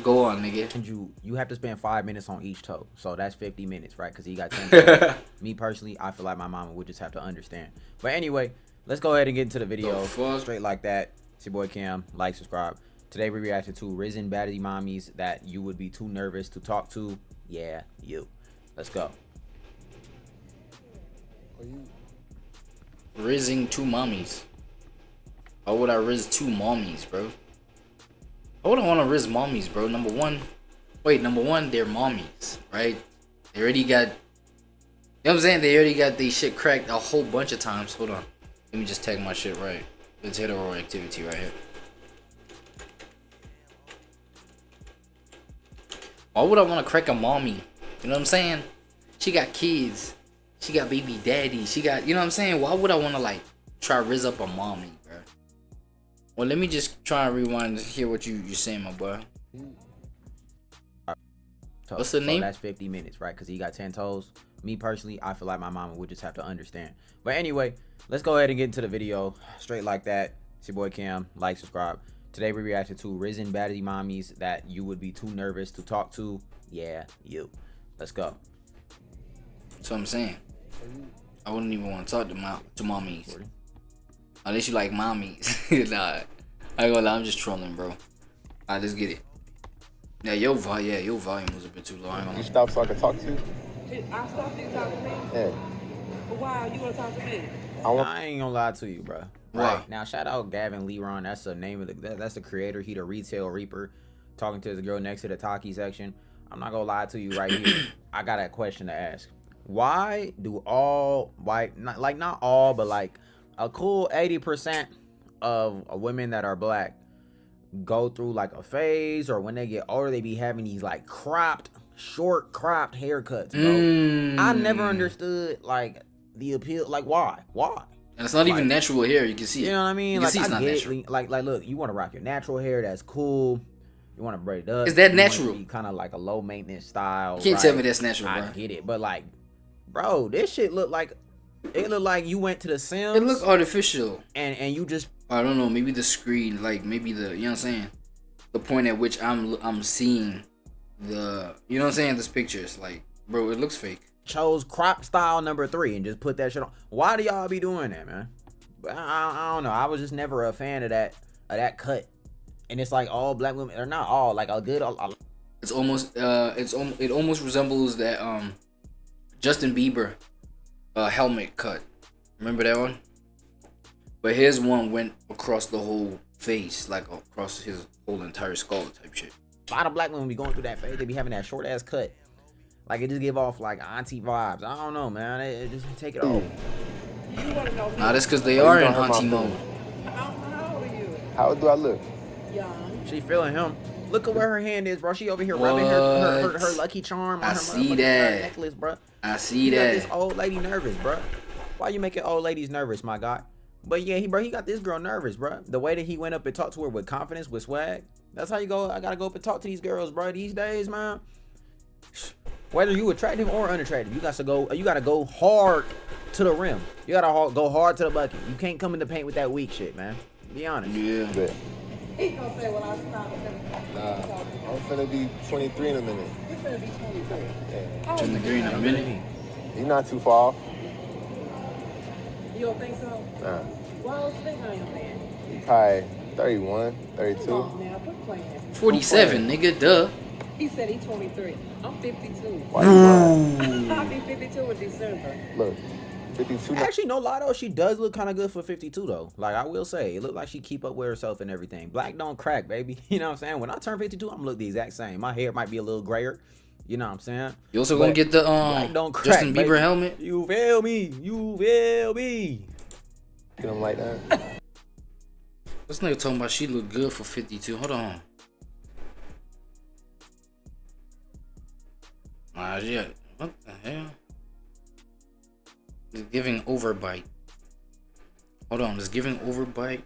Go on, nigga. And you have to spend 5 minutes on each toe, so that's 50 minutes, right? Because he got 10 toes. Me personally, I feel like my mama would just have to understand. But anyway, let's go ahead and get into the video. Straight like that. It's your boy Cam. Like, subscribe. Today we reacted to risen baddie mommies that you would be too nervous to talk to. Yeah, you. Let's go. Rizzing two mommies. How would I rizz two mommies, bro? I wouldn't want to rizz mommies, bro. Number one, they're mommies, right? They already got, you know what I'm saying? They already got their shit cracked a whole bunch of times. Hold on. Let me just tag my shit right. It's hetero activity right here. Why would I want to crack a mommy? You know what I'm saying? She got kids. She got baby daddy. She got, you know what I'm saying? Why would I want to like try rizz up a mommy, bro? Well, let me just try and rewind to hear what you're saying, my boy. What's the name? That's 50 minutes, right? Because he got 10 toes. Me personally, I feel like my mama would just have to understand. But anyway, let's go ahead and get into the video. Straight like that. It's your boy Cam. Like, subscribe. Today we reacted to risen baddie mommies that you would be too nervous to talk to. Yeah, you. Let's go. That's what I'm saying. I wouldn't even want to talk to mommies. Unless you like mommies. Nah, I ain't gonna lie, I'm just trolling, bro. Alright, let's get it. Yeah, your volume was a bit too low. I ain't gonna You stop so I can talk to you? I stopped you to talk to me? Yeah. But why you wanna talk to me? I ain't gonna lie to you, bro. Why? Right. Now, shout out Gavin Leron. That's the name of that's the creator. He the retail reaper. Talking to the girl next to the Taki section. I'm not gonna lie to you right here. I got a question to ask. Why do all white, not all, but like a cool 80% of women that are black go through like a phase, or when they get older they be having these like short cropped haircuts, bro? I never understood like the appeal, like why and it's not even natural hair. You can see it. You know what I mean? You Like, can see it's I not get natural. it. Like look, you want to rock your natural hair, that's cool. You want to braid it up, Is that natural? Kind of like a low maintenance style. You can't tell me that's natural, bro. I get it, but like, bro, this shit look like you went to the Sims. It look artificial. And you just, I don't know, maybe the screen, like maybe the, you know what I'm saying, the point at which I'm seeing the, you know what I'm saying, this pictures, like, bro, it looks fake. chose crop style number 3 and just put that shit on. Why do y'all be doing that, man? I don't know. I was just never a fan of that cut. And it's like all black women, or not all, like a good. It's almost it almost resembles that Justin Bieber helmet cut. Remember that one? But his one went across the whole face, like across his whole entire skull type shit. A lot of black women be going through that phase. They be having that short ass cut. Like it just give off like auntie vibes. I don't know, man. It just take it off. Nah, that's because they are in auntie mode. How old are you? How old do I look? Young. She feeling him. Look at where her hand is, bro. She over here rubbing her lucky charm on her see that necklace, bro. I see you that. Got this old lady nervous, bro. Why you making old ladies nervous, my guy? But yeah, he got this girl nervous, bro. The way that he went up and talked to her with confidence, with swag. That's how you go. I gotta go up and talk to these girls, bro. These days, man. Whether you attractive or unattractive, you gotta go hard to the rim. You gotta go hard to the bucket. You can't come in the paint with that weak shit, man. Be honest. Yeah. He gonna say, well, I stopped him. Nah, I'm finna be 23 in a minute. You finna be 23. Yeah. 23 in a minute. You're not too far off. You don't think so? Nah. Why don't you think I am, man? You probably 31, 32. Come on now, quit playing. 47, nigga, duh. He said he's 23. I'm 52. Why you lying? I'll be 52 in December. Look, 52. Actually, no lie though, she does look kind of good for 52 though. Like I will say, it look like she keep up with herself and everything. Black don't crack, baby. You know what I'm saying? When I turn 52, I'm gonna look the exact same. My hair might be a little grayer. You know what I'm saying? You also gonna get the don't crack, Justin Bieber baby. helmet. You feel me? You feel me? Get them like that. This nigga talking about she look good for 52. Hold on. Yeah. What the hell? It's giving overbite. Hold on, it's giving overbite. You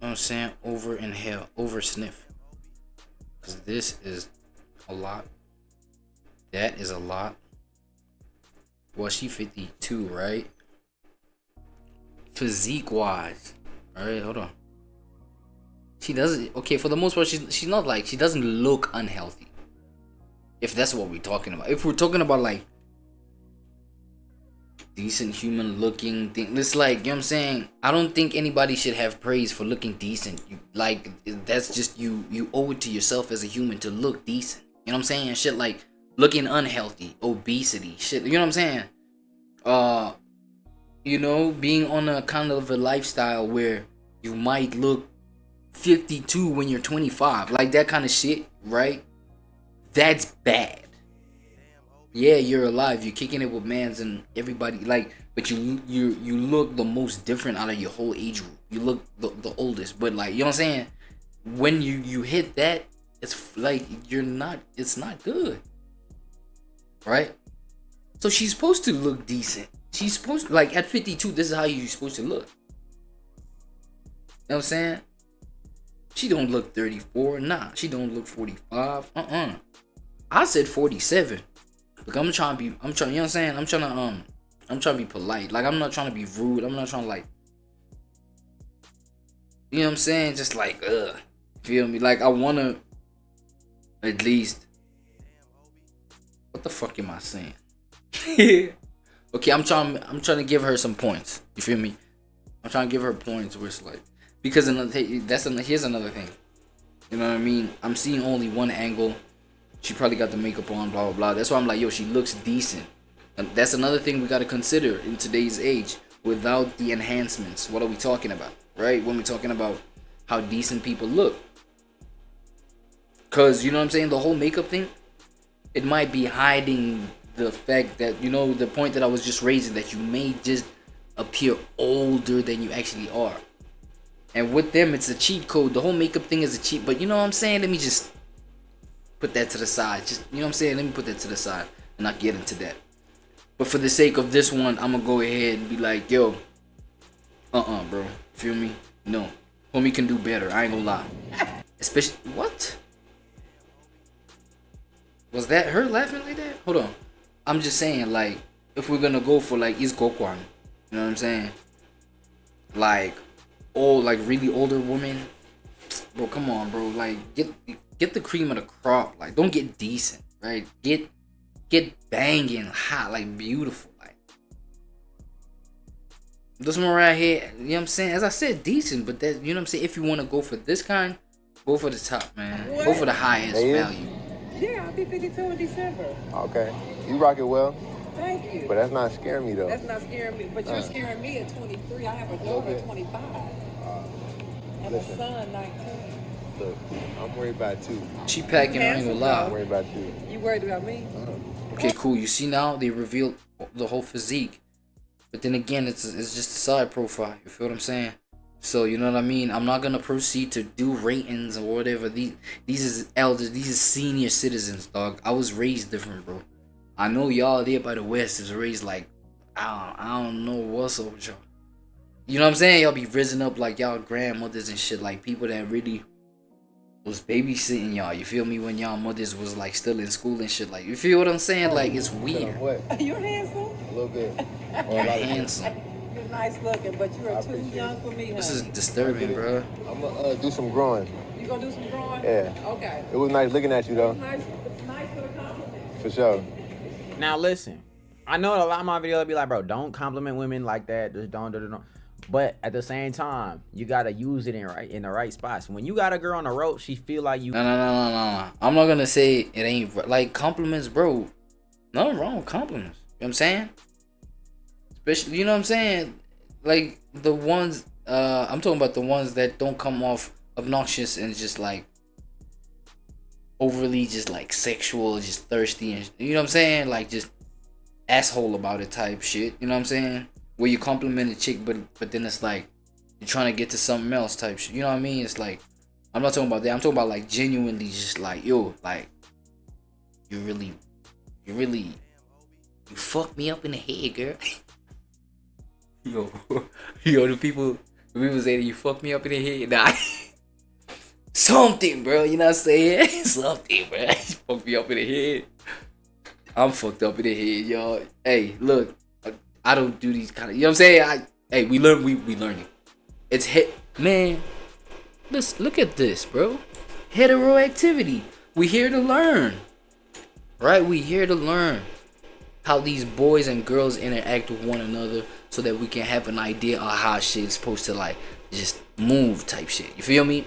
know what I'm saying? Over inhale, over sniff. Cause this is a lot. That is a lot. Well, she 52, right? Physique wise. Alright, hold on. She doesn't. Okay, for the most part, she's not like, she doesn't look unhealthy. If that's what we're talking about. If we're talking about like decent human looking thing, it's like, you know what I'm saying, I don't think anybody should have praise for looking decent. Like, that's just you owe it to yourself as a human to look decent. You know what I'm saying? Shit like looking unhealthy, obesity, shit, you know what I'm saying? You know, being on a kind of a lifestyle where you might look 52 when you're 25, like that kind of shit, right? That's bad. Yeah, you're alive, you're kicking it with mans and everybody, like, but you look the most different out of your whole age group. You look the oldest, but like, you know what I'm saying? When you hit that, it's like it's not good, right? So she's supposed to look decent. She's supposed to, like, at 52, this is how you're supposed to look. You know what I'm saying? She don't look 34. Nah, she don't look 45. I said 47. Look, I'm trying, you know what I'm saying? I'm trying to be polite. Like, I'm not trying to be rude. I'm not trying to, like, you know what I'm saying? Just like, feel me? Like, I want to at least, what the fuck am I saying? Okay, I'm trying to give her some points. You feel me? I'm trying to give her points where it's like, because here's another thing. You know what I mean? I'm seeing only one angle. She probably got the makeup on, blah blah blah. That's why I'm like, yo, she looks decent. And that's another thing we gotta consider in today's age. Without the enhancements, what are we talking about, right? When we're talking about how decent people look, cause you know what I'm saying, the whole makeup thing, it might be hiding the fact that, you know, the point that I was just raising, that you may just appear older than you actually are. And with them, it's a cheat code. The whole makeup thing is a cheat. But you know what I'm saying? Let me just put that to the side. Just, you know what I'm saying? Let me put that to the side and not get into that. But for the sake of this one, I'm gonna go ahead and be like, yo, bro. Feel me? No. Homie can do better. I ain't gonna lie. Especially, what? Was that her laughing like that? Hold on. I'm just saying, like, if we're gonna go for like Izkokwan, you know what I'm saying? Like, old, like really older women, bro. Come on, bro. Like, get the cream of the crop. Like, don't get decent, right? Get banging hot, like beautiful, like this one right here. You know what I'm saying? As I said, decent, but that, you know what I'm saying? If you want to go for this kind, go for the top, man. What? Go for the highest value. Yeah, I'll be 52 in December. Okay. You rock it well, Thank you. but that's not scaring me though. That's not scaring me, but you're scaring me at 23. I have a daughter at 25 and listen. a son 19. Look, I'm worried about you. She packing, I ain't gonna I'm lie. worried about you. You worried about me? Okay, cool. You see now they revealed the whole physique, but then again, it's just a side profile. You feel what I'm saying? So you know what I mean. I'm not gonna proceed to do ratings or whatever. These is elders. These is senior citizens, dog. I was raised different, bro. I know y'all there by the West is raised like, I don't know what's up with y'all. You know what I'm saying? Y'all be risen up like y'all grandmothers and shit, like people that really was babysitting y'all. You feel me? When y'all mothers was like still in school and shit. Like, you feel what I'm saying? Like, it's weird. What? You're handsome. A little bit. You're handsome. You're nice looking, but you are too young for me. This is honey. disturbing, bro. I'm gonna do some growing. You gonna do some drawing? Yeah. Okay. It was nice looking at you though. Nice for the compliment. For sure. Now listen, I know a lot of my videos be like, bro, don't compliment women like that. Just don't. But at the same time, you gotta use it in the right spots. When you got a girl on the rope, she feel like you. No. I'm not gonna say it ain't like compliments, bro. Nothing wrong with compliments. You know what I'm saying? Especially, you know what I'm saying? Like the ones, I'm talking about the ones that don't come off obnoxious and just like overly just like sexual, just thirsty, and you know what I'm saying? Like just asshole about it type shit. You know what I'm saying? Where you compliment a chick, but then it's like you're trying to get to something else type shit. You know what I mean? It's like, I'm not talking about that. I'm talking about like genuinely just like, yo, like you fucked me up in the head, girl. yo, the people say that you fucked me up in the head. Nah, something, bro. You know what I'm saying? Something, bro. You fucked me up in the head. I'm fucked up in the head, y'all. Hey, look, I don't do these kind of, you know what I'm saying? We learning. It's hit, man. look at this, bro. Heteroactivity. We here to learn, right? We here to learn how these boys and girls interact with one another, so that we can have an idea of how shit is supposed to like just move type shit. You feel me?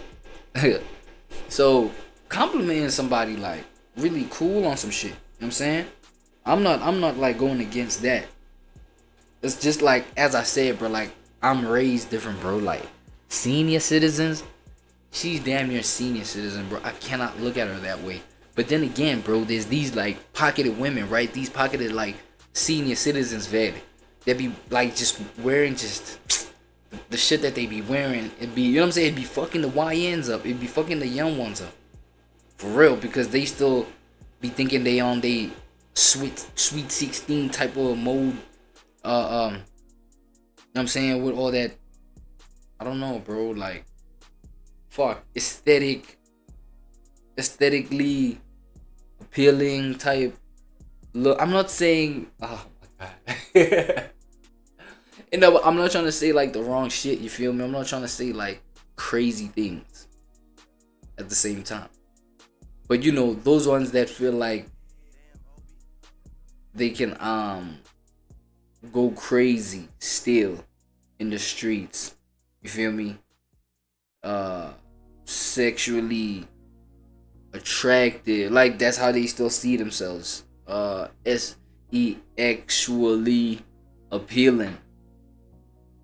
So complimenting somebody like really cool on some shit. You know what I'm saying? I'm not like going against that. It's just like, as I said, bro, like I'm raised different, bro. Like senior citizens, she's damn near senior citizen, bro. I cannot look at her that way. But then again, bro, there's these like pocketed women, right? These pocketed like senior citizens, vet. They be like just wearing just the shit that they be wearing. It be, you know what I'm saying? It'd be fucking the YNs up. It'd be fucking the young ones up. For real, because they still be thinking they on they sweet 16 type of mode. You know what I'm saying? With all that, I don't know, bro. Like, fuck, aesthetically appealing type look. I'm not saying, oh my god. You know, I'm not trying to say like the wrong shit, you feel me? I'm not trying to say like crazy things at the same time. But you know, those ones that feel like they can go crazy still in the streets, you feel me? Sexually attracted, like that's how they still see themselves. Sexually appealing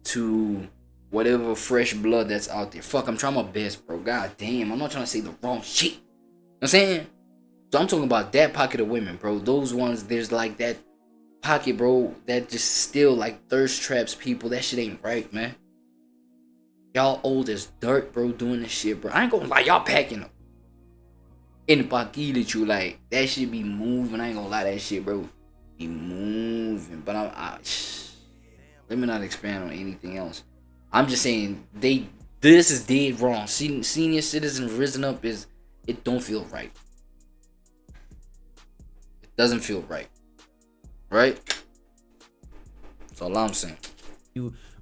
to whatever fresh blood that's out there. Fuck, I'm trying my best, bro. God damn, I'm not trying to say the wrong shit. You know what I'm saying? So I'm talking about that pocket of women, bro. Those ones, there's like that pocket, bro, that just still like thirst traps people. That shit ain't right, man. Y'all old as dirt, bro, doing this shit, bro. I ain't gonna lie, y'all packing them. In the pocket that you like, that shit be moving. I ain't gonna lie, that shit, bro, be moving. But let me not expand on anything else. I'm just saying this is dead wrong. Senior citizen risen up it don't feel right. It doesn't feel right. Right? That's all I'm saying.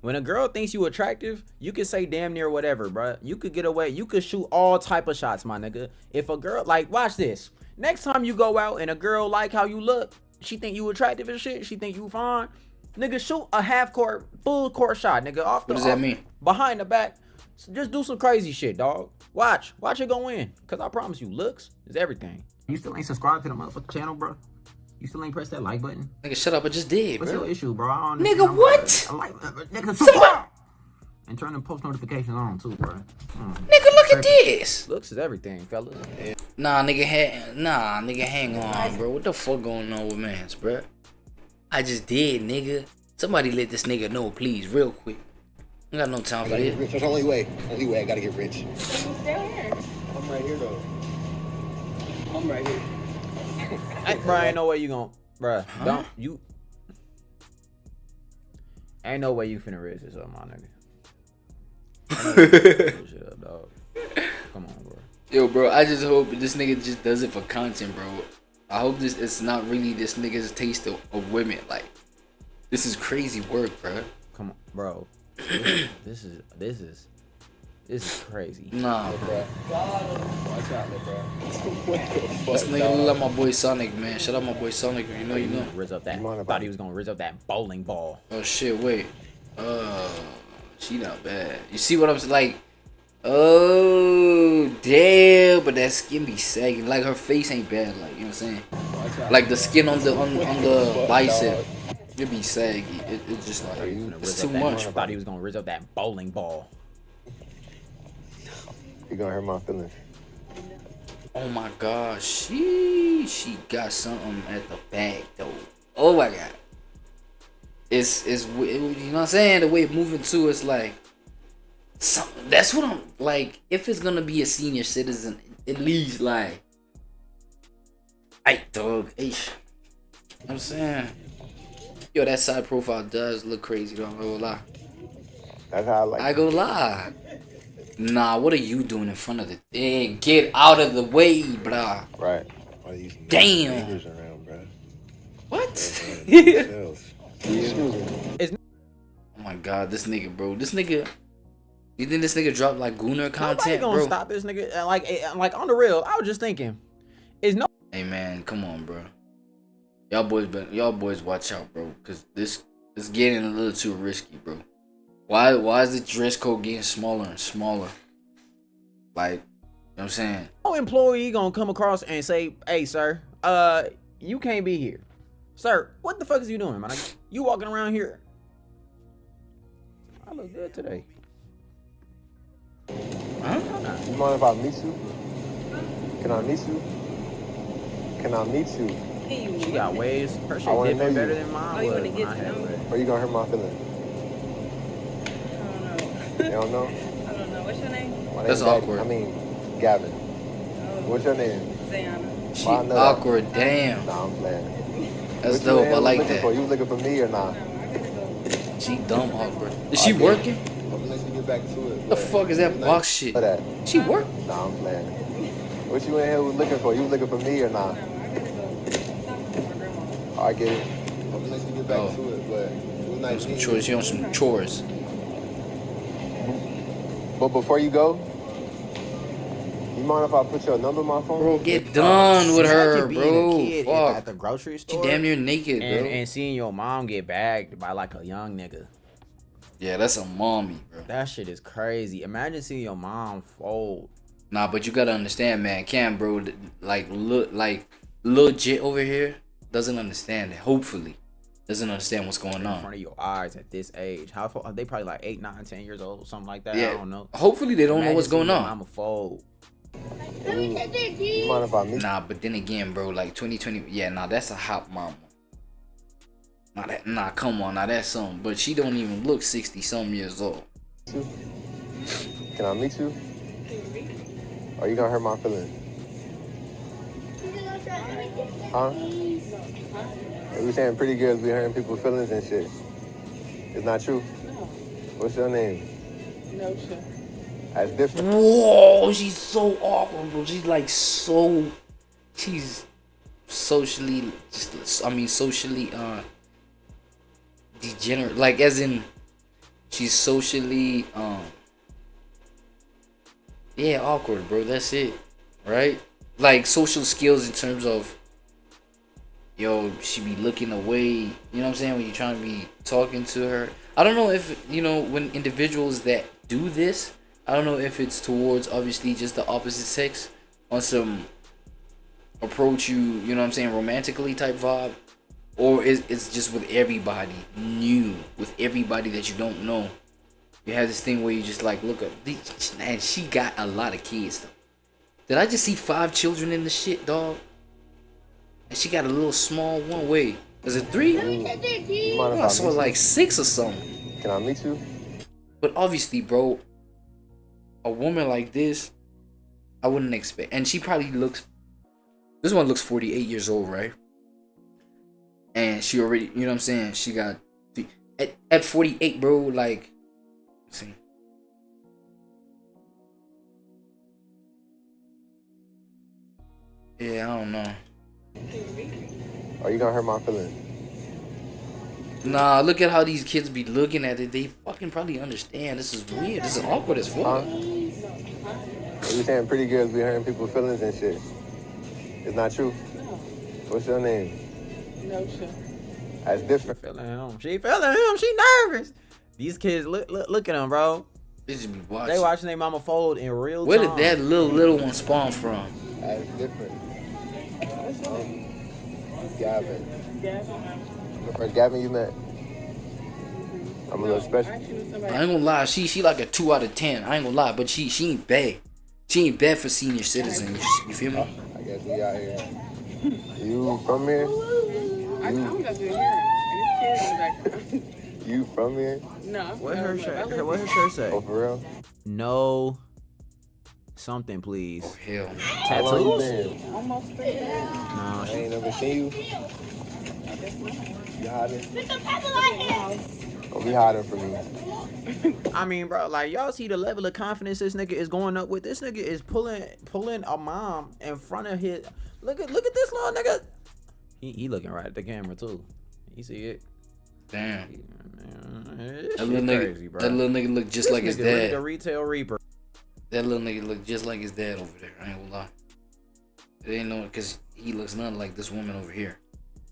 When a girl thinks you attractive, you can say damn near whatever, bro. You could get away. You could shoot all type of shots, my nigga. If a girl, like, watch this. Next time you go out and a girl like how you look, she think you attractive and shit, she think you fine, nigga, shoot a half court, full court shot, nigga. Off the, what does that mean? Behind the back. So just do some crazy shit, dog. Watch it go in. Cause I promise you, looks is everything. You still ain't subscribed to the motherfucking channel, bro? You still ain't pressed that like button? Nigga, shut up, I just did, What's bro. your issue, bro? I don't Nigga, what? I like, nigga, subscribe! And turn the post notifications on, too, bro. Nigga, look at this. Looks is everything, fellas. Nah, nigga, hang on, bro. What the fuck going on with mans, bro? I just did, nigga. Somebody let this nigga know, please, real quick. I got no time for this. Rich, that's the only way. I gotta get rich. I'm right here, though. I'm right here. Hey, bro, ain't no way you gon', bro. Don't you? Ain't no way you finna raise this up, my nigga. Shit up, dog. Come on, bro. Yo, bro, I just hope this nigga just does it for content, bro. I hope it's not really this nigga's taste of women. Like, this is crazy work, bro. Come on, bro. This is crazy. Nah, bro. Watch out, bro. This nigga look like my boy Sonic, man. Shout out my boy Sonic. You know, you know. Rizz up that. Thought he was gonna rizz up that bowling ball. Oh shit, wait. She not bad. You see what I'm saying? Like, oh damn, but that skin be sagging. Like her face ain't bad. Like, you know what I'm saying? Like the skin on the bicep, it be saggy. It's just like it's too much. I thought he was gonna rizz up that bowling ball. You're gonna hurt my feelings. Oh my gosh, she got something at the back though. Oh my god, it's you know what I'm saying? The way it moving too, it's like something. That's what I'm like. If it's gonna be a senior citizen, at least like, hey dog, hey, you know what I'm saying? Yo, that side profile does look crazy though. I'm gonna lie. That's how I like. I go lie. Nah, what are you doing in front of the thing? Get out of the way, bruh. Right. Damn. Around, bro. What? Oh my god, this nigga, bro. This nigga. You think this nigga dropped like Gooner Nobody content, gonna bro? stop this nigga. Like on the real, I was just thinking, is no. Hey man, come on, bro. Y'all boys watch out, bro, cause this is getting a little too risky, bro. Why is the dress code getting smaller and smaller? Like, you know what I'm saying? No employee gonna come across and say, "Hey, sir, you can't be here, sir. What the fuck is you doing, man? You walking around here? I look good today." Huh? You mind if I meet you? Can I meet you? Can I meet you? She got waves. Her shit wanna different know you. better than mine was when I had it. Or you gonna hurt my feelings? You don't know? I don't know. What's your name? My That's name's awkward. Gavin. What's your name? Zayana. She Well, I know that. awkward, damn. Nah, I'm playing. That's What you dope. in I here like looking that. for? You looking for me or not? She dumb awkward. Is she Okay. working? I'm gonna let you get back to it. The fuck is that box shit? For that. She work? Nah, I'm playing. What you in here looking for? You looking for me or not? I get it. I'm gonna let you get back Oh. to it, but it was On nice some meeting chores. She on some chores. you. But before you go, you mind if I put your number in my phone? Bro, get done with her, Imagine being a bro. kid at Fuck. the grocery She store damn near naked, bro. and seeing your mom get bagged by like a young nigga. Yeah, that's a mommy, bro. That shit is crazy. Imagine seeing your mom fold. Nah, but you gotta understand, man. Cam, bro, like legit over here doesn't understand it. Hopefully, doesn't understand what's going In on. front of your eyes at this age. How are they? Probably like 8, 9, 10 years old, something like that. Yeah. I don't know. Hopefully, they don't know Imagine what's going seeing your on. mama fold. You mind if I meet Nah, but then again, bro, like 2020. Yeah, nah, that's a hot mama. Nah, come on, now that's something. But she don't even look 60-something years old. you? Can I meet you? Or you gonna hurt my feelings? Huh? We saying pretty girls be hurting people's feelings and shit. It's not true. What's your name? No, sure. That's different. Whoa, she's so awkward, bro. She's like she's socially, socially degenerate. Like as in, she's socially yeah, awkward, bro. That's it, right? Like social skills in terms of, yo, she be looking away. You know what I'm saying? When you're trying to be talking to her, I don't know if when individuals that do this, I don't know if it's towards obviously just the opposite sex on some approach you know what I'm saying, romantically type vibe, or it's just with everybody new, with everybody that you don't know. You have this thing where you just like look up, and she got a lot of kids though. Did I just see 5 children in the shit, dog? And she got a little small one. Wait, is it 3? You mind if I I saw meet like 6 or something. you? Can I meet you? But obviously, bro, a woman like this, I wouldn't expect. And she probably looks. This one looks 48 years old, right? And she already, you know what I'm saying? She got at 48, bro. Like, let's see. Yeah, I don't know. Or you gonna hurt my feelings? Nah, look at how these kids be looking at it. They fucking probably understand. This is weird. This is awkward as fuck. We saying pretty girls be hurting people's feelings and shit. It's not true. What's your name? No, sure. That's different. She feeling him. She nervous. These kids look at them, bro. They just be watching. They watching their mama fold in real Where time. did that little one spawn from? That's different. Gavin. The first Gavin you met. I'm a little special. I ain't gonna lie, she like a 2 out of 10. I ain't gonna lie, but she ain't bad. She ain't bad for senior citizens. You feel me? I guess we out here. You from here? I'm just in here. And it's kids in the background. You from here? No. What her shirt? What her shirt say? Oh, for real? No. Something, please. Oh hell. How long you been? Almost 3 years. No. I ain't never seen you. You hiding? Don't be hiding from me. I mean, bro, like y'all see the level of confidence this nigga is going up with. This nigga is pulling a mom in front of his. Look at this little nigga. He looking right at the camera too. You see it? Damn. That That little nigga look just like his dad. The retail reaper. That little nigga look just like his dad over there. I ain't gonna lie. It ain't no, cause he looks nothing like this woman over here.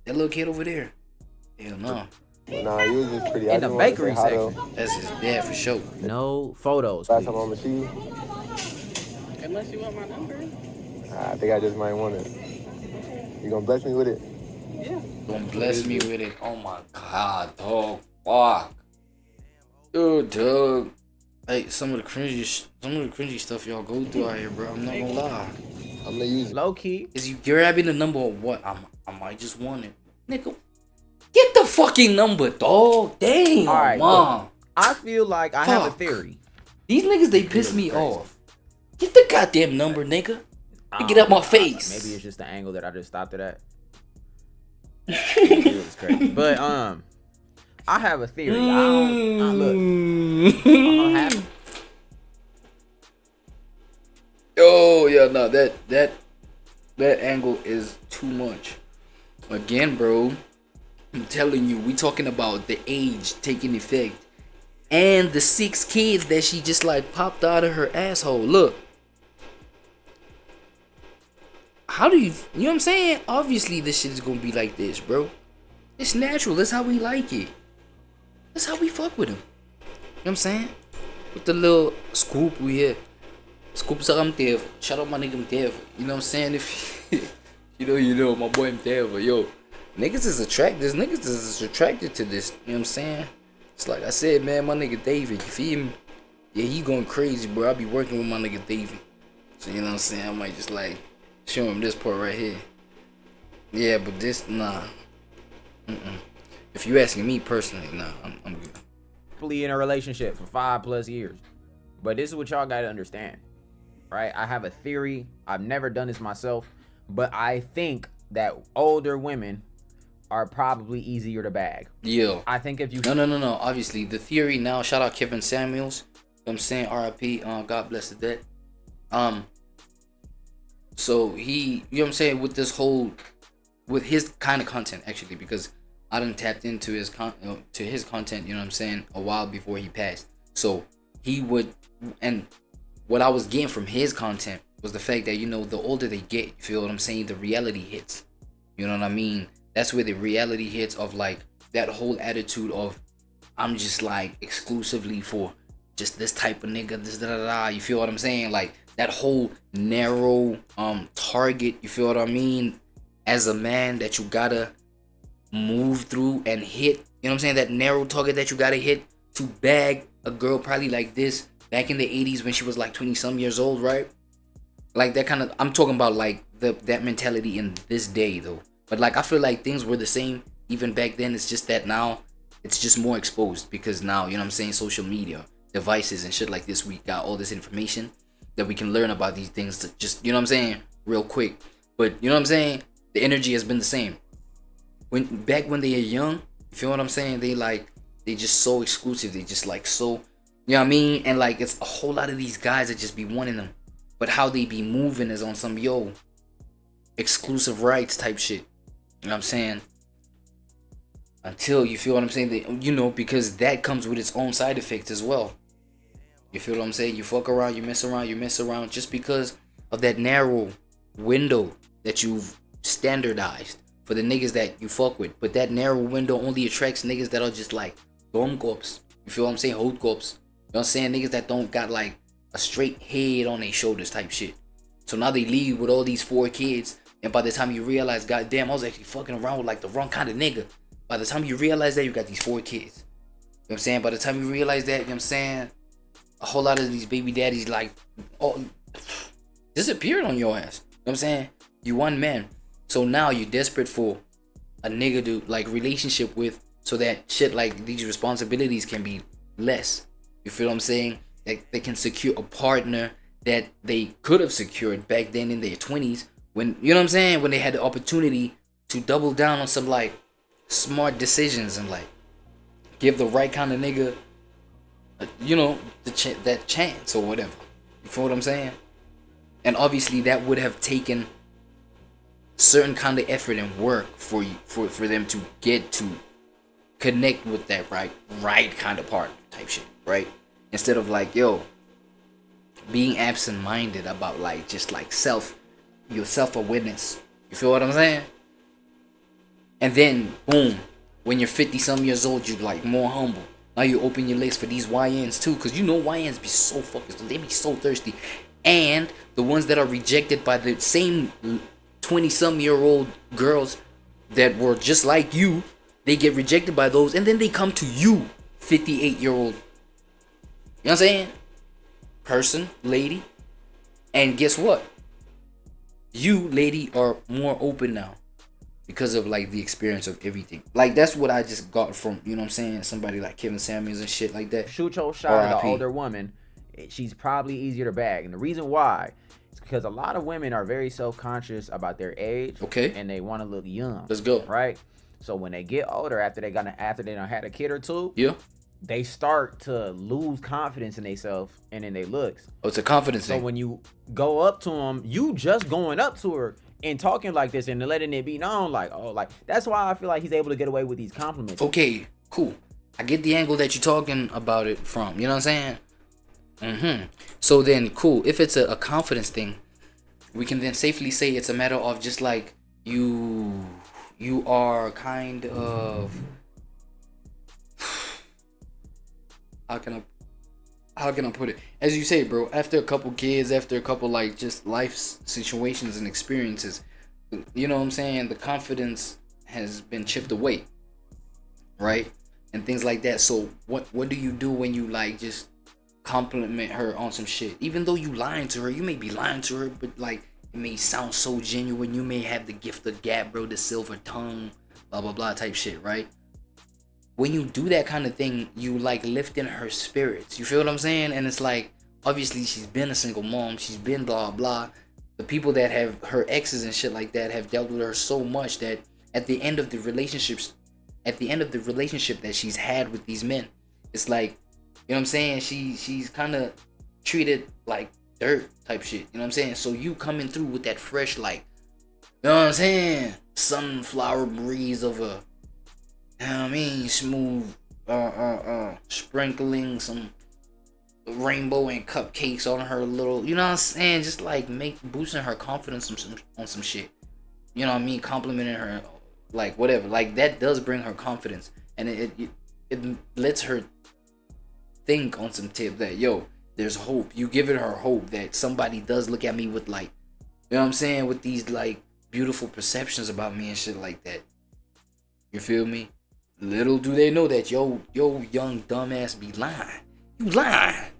That little kid over there. Hell no. Nah, you was just pretty. In the bakery section. That's his dad for sure. No photos. Last time I'm gonna see you. Unless you want my number. I think I just might want it. You gonna bless me with it? Yeah. Gonna bless me with it. Oh my god, dog. Fuck. Dude, dog. Hey, some of the cringy stuff y'all go through out here, bro. I'm not gonna lie. I'm gonna use it. Low key. Is you grabbing the number or what? I might just want it. Nigga, get the fucking number, dog. Damn, All right, mom. look, I feel like I have a Fuck. theory. These niggas, they piss me off. Get the goddamn number, nigga. Get out my face. Maybe it's just the angle that I just stopped it at. It was crazy. But I have a theory. I don't have. Oh yeah, no, that angle is too much. Again, bro, I'm telling you, we talking about the age taking effect and the 6 kids that she just like popped out of her asshole. Look, how do you know what I'm saying? Obviously, this shit is gonna be like this, bro. It's natural. That's how we like it. That's how we fuck with him. You know what I'm saying? With the little scoop we hit. Scoop sa Mtev. Shout out my nigga Mtev. You know what I'm saying? If you know, my boy Mtev. Yo, niggas is attracted to this. You know what I'm saying? It's like I said, man, my nigga David, you feel me? Yeah, he going crazy, bro. I be working with my nigga David. So you know what I'm saying? I might just like show him this part right here. Yeah, but this, nah. If you asking me personally, nah, I'm good. In a relationship for 5+ years. But this is what y'all gotta understand. Right? I have a theory. I've never done this myself, but I think that older women are probably easier to bag. Yeah. I think if you No. Obviously, the theory now. Shout out Kevin Samuels. You know what I'm saying, R.I.P. God bless the dead. So he, you know what I'm saying, with his kind of content actually, because I done tapped into his content. You know what I'm saying, a while before he passed. So he would, and what I was getting from his content was the fact that, you know, the older they get, you feel what I'm saying, the reality hits. You know what I mean? That's where the reality hits of like that whole attitude of I'm just like exclusively for just this type of nigga, this da da da. You feel what I'm saying? Like that whole narrow target, you feel what I mean? As a man that you gotta move through and hit, you know what I'm saying? That narrow target that you gotta hit to bag a girl probably like this back in the 80s when she was like 20 some years old, right? Like that kind of, I'm talking about like that mentality in this day though. But like I feel like things were the same even back then. It's just that now it's just more exposed because now, you know what I'm saying, social media, devices and shit like this, we got all this information that we can learn about these things to just, you know what I'm saying, real quick. But you know what I'm saying, the energy has been the same. Back when they are young, you feel what I'm saying, they just so exclusive, they just like so, you know what I mean? And like it's a whole lot of these guys that just be wanting them, but how they be moving is on some exclusive rights type shit. You know what I'm saying? Until, you feel what I'm saying, they, you know, because that comes with its own side effects as well. You feel what I'm saying? You fuck around, you mess around just because of that narrow window that you've standardized for the niggas that you fuck with. But that narrow window only attracts niggas that are just like dom cops. You feel what I'm saying? Hood cops. You know what I'm saying? Niggas that don't got like a straight head on their shoulders type shit. So now they leave with all these 4 kids, and by the time you realize, goddamn, I was actually fucking around with like the wrong kind of nigga. By the time you realize that, you got these 4 kids. You know what I'm saying? By the time you realize that, you know what I'm saying, a whole lot of these baby daddies like disappeared on your ass. You know what I'm saying? You one man. So now you're desperate for a nigga to like relationship with, so that shit like these responsibilities can be less. You feel what I'm saying? That they can secure a partner that they could have secured back then in their 20s when, you know what I'm saying, when they had the opportunity to double down on some like smart decisions and like give the right kind of nigga, you know, that chance or whatever. You feel what I'm saying? And obviously that would have taken certain kind of effort and work for them to get to connect with that right kind of part type shit, right? Instead of like, yo, being absent-minded about like just like your self-awareness. You feel what I'm saying? And then boom, when you're 50 some years old, you're like more humble. Now you open your legs for these YNs too, cause you know YNs be so focused, they be so thirsty. And the ones that are rejected by the same 20-some-year-old girls that were just like you, they get rejected by those, and then they come to you, 58-year-old. You know what I'm saying? Person, lady. And guess what? You, lady, are more open now because of like the experience of everything. Like that's what I just got from, you know what I'm saying, somebody like Kevin Samuels and shit like that. Shoot your shot at an older woman, she's probably easier to bag. And the reason why is because a lot of women are very self-conscious about their age. Okay. And they want to look young. Let's go. Right? So when they get older, after they done had a kid or two, yeah, they start to lose confidence in themselves and in their looks. Oh, it's a confidence thing. So when you go up to them, you just going up to her and talking like this and letting it be known, like, oh, like that's why I feel like he's able to get away with these compliments. Okay, cool. I get the angle that you're talking about it from. You know what I'm saying? So then, cool. If it's a confidence thing, we can then safely say it's a matter of just like you are kind of, how can I put it? As you say, bro, after a couple kids, after a couple like just life situations and experiences, you know what I'm saying, the confidence has been chipped away, right? And things like that. So what do you do when you like just compliment her on some shit? Even though you lying to her, you may be lying to her, but like it may sound so genuine. You may have the gift of gab, bro, the silver tongue, blah blah blah type shit, right? When you do that kind of thing, you like lifting her spirits. You feel what I'm saying? And it's like, obviously she's been a single mom, she's been blah blah. The people that have her exes and shit like that have dealt with her so much that at the end of the relationship that she's had with these men, it's like, you know what I'm saying, she's kind of treated like dirt type shit. You know what I'm saying? So you coming through with that fresh, like, you know what I'm saying, sunflower breeze of a, you know what I mean, smooth sprinkling some rainbow and cupcakes on her little, you know what I'm saying, just like boosting her confidence on some shit. You know what I mean? Complimenting her, like whatever. Like that does bring her confidence, and it lets her think on some tip that, yo, there's hope. You giving her hope that somebody does look at me with like, you know what I'm saying, with these like beautiful perceptions about me and shit like that. You feel me? Little do they know that yo young dumbass be lying. You lying.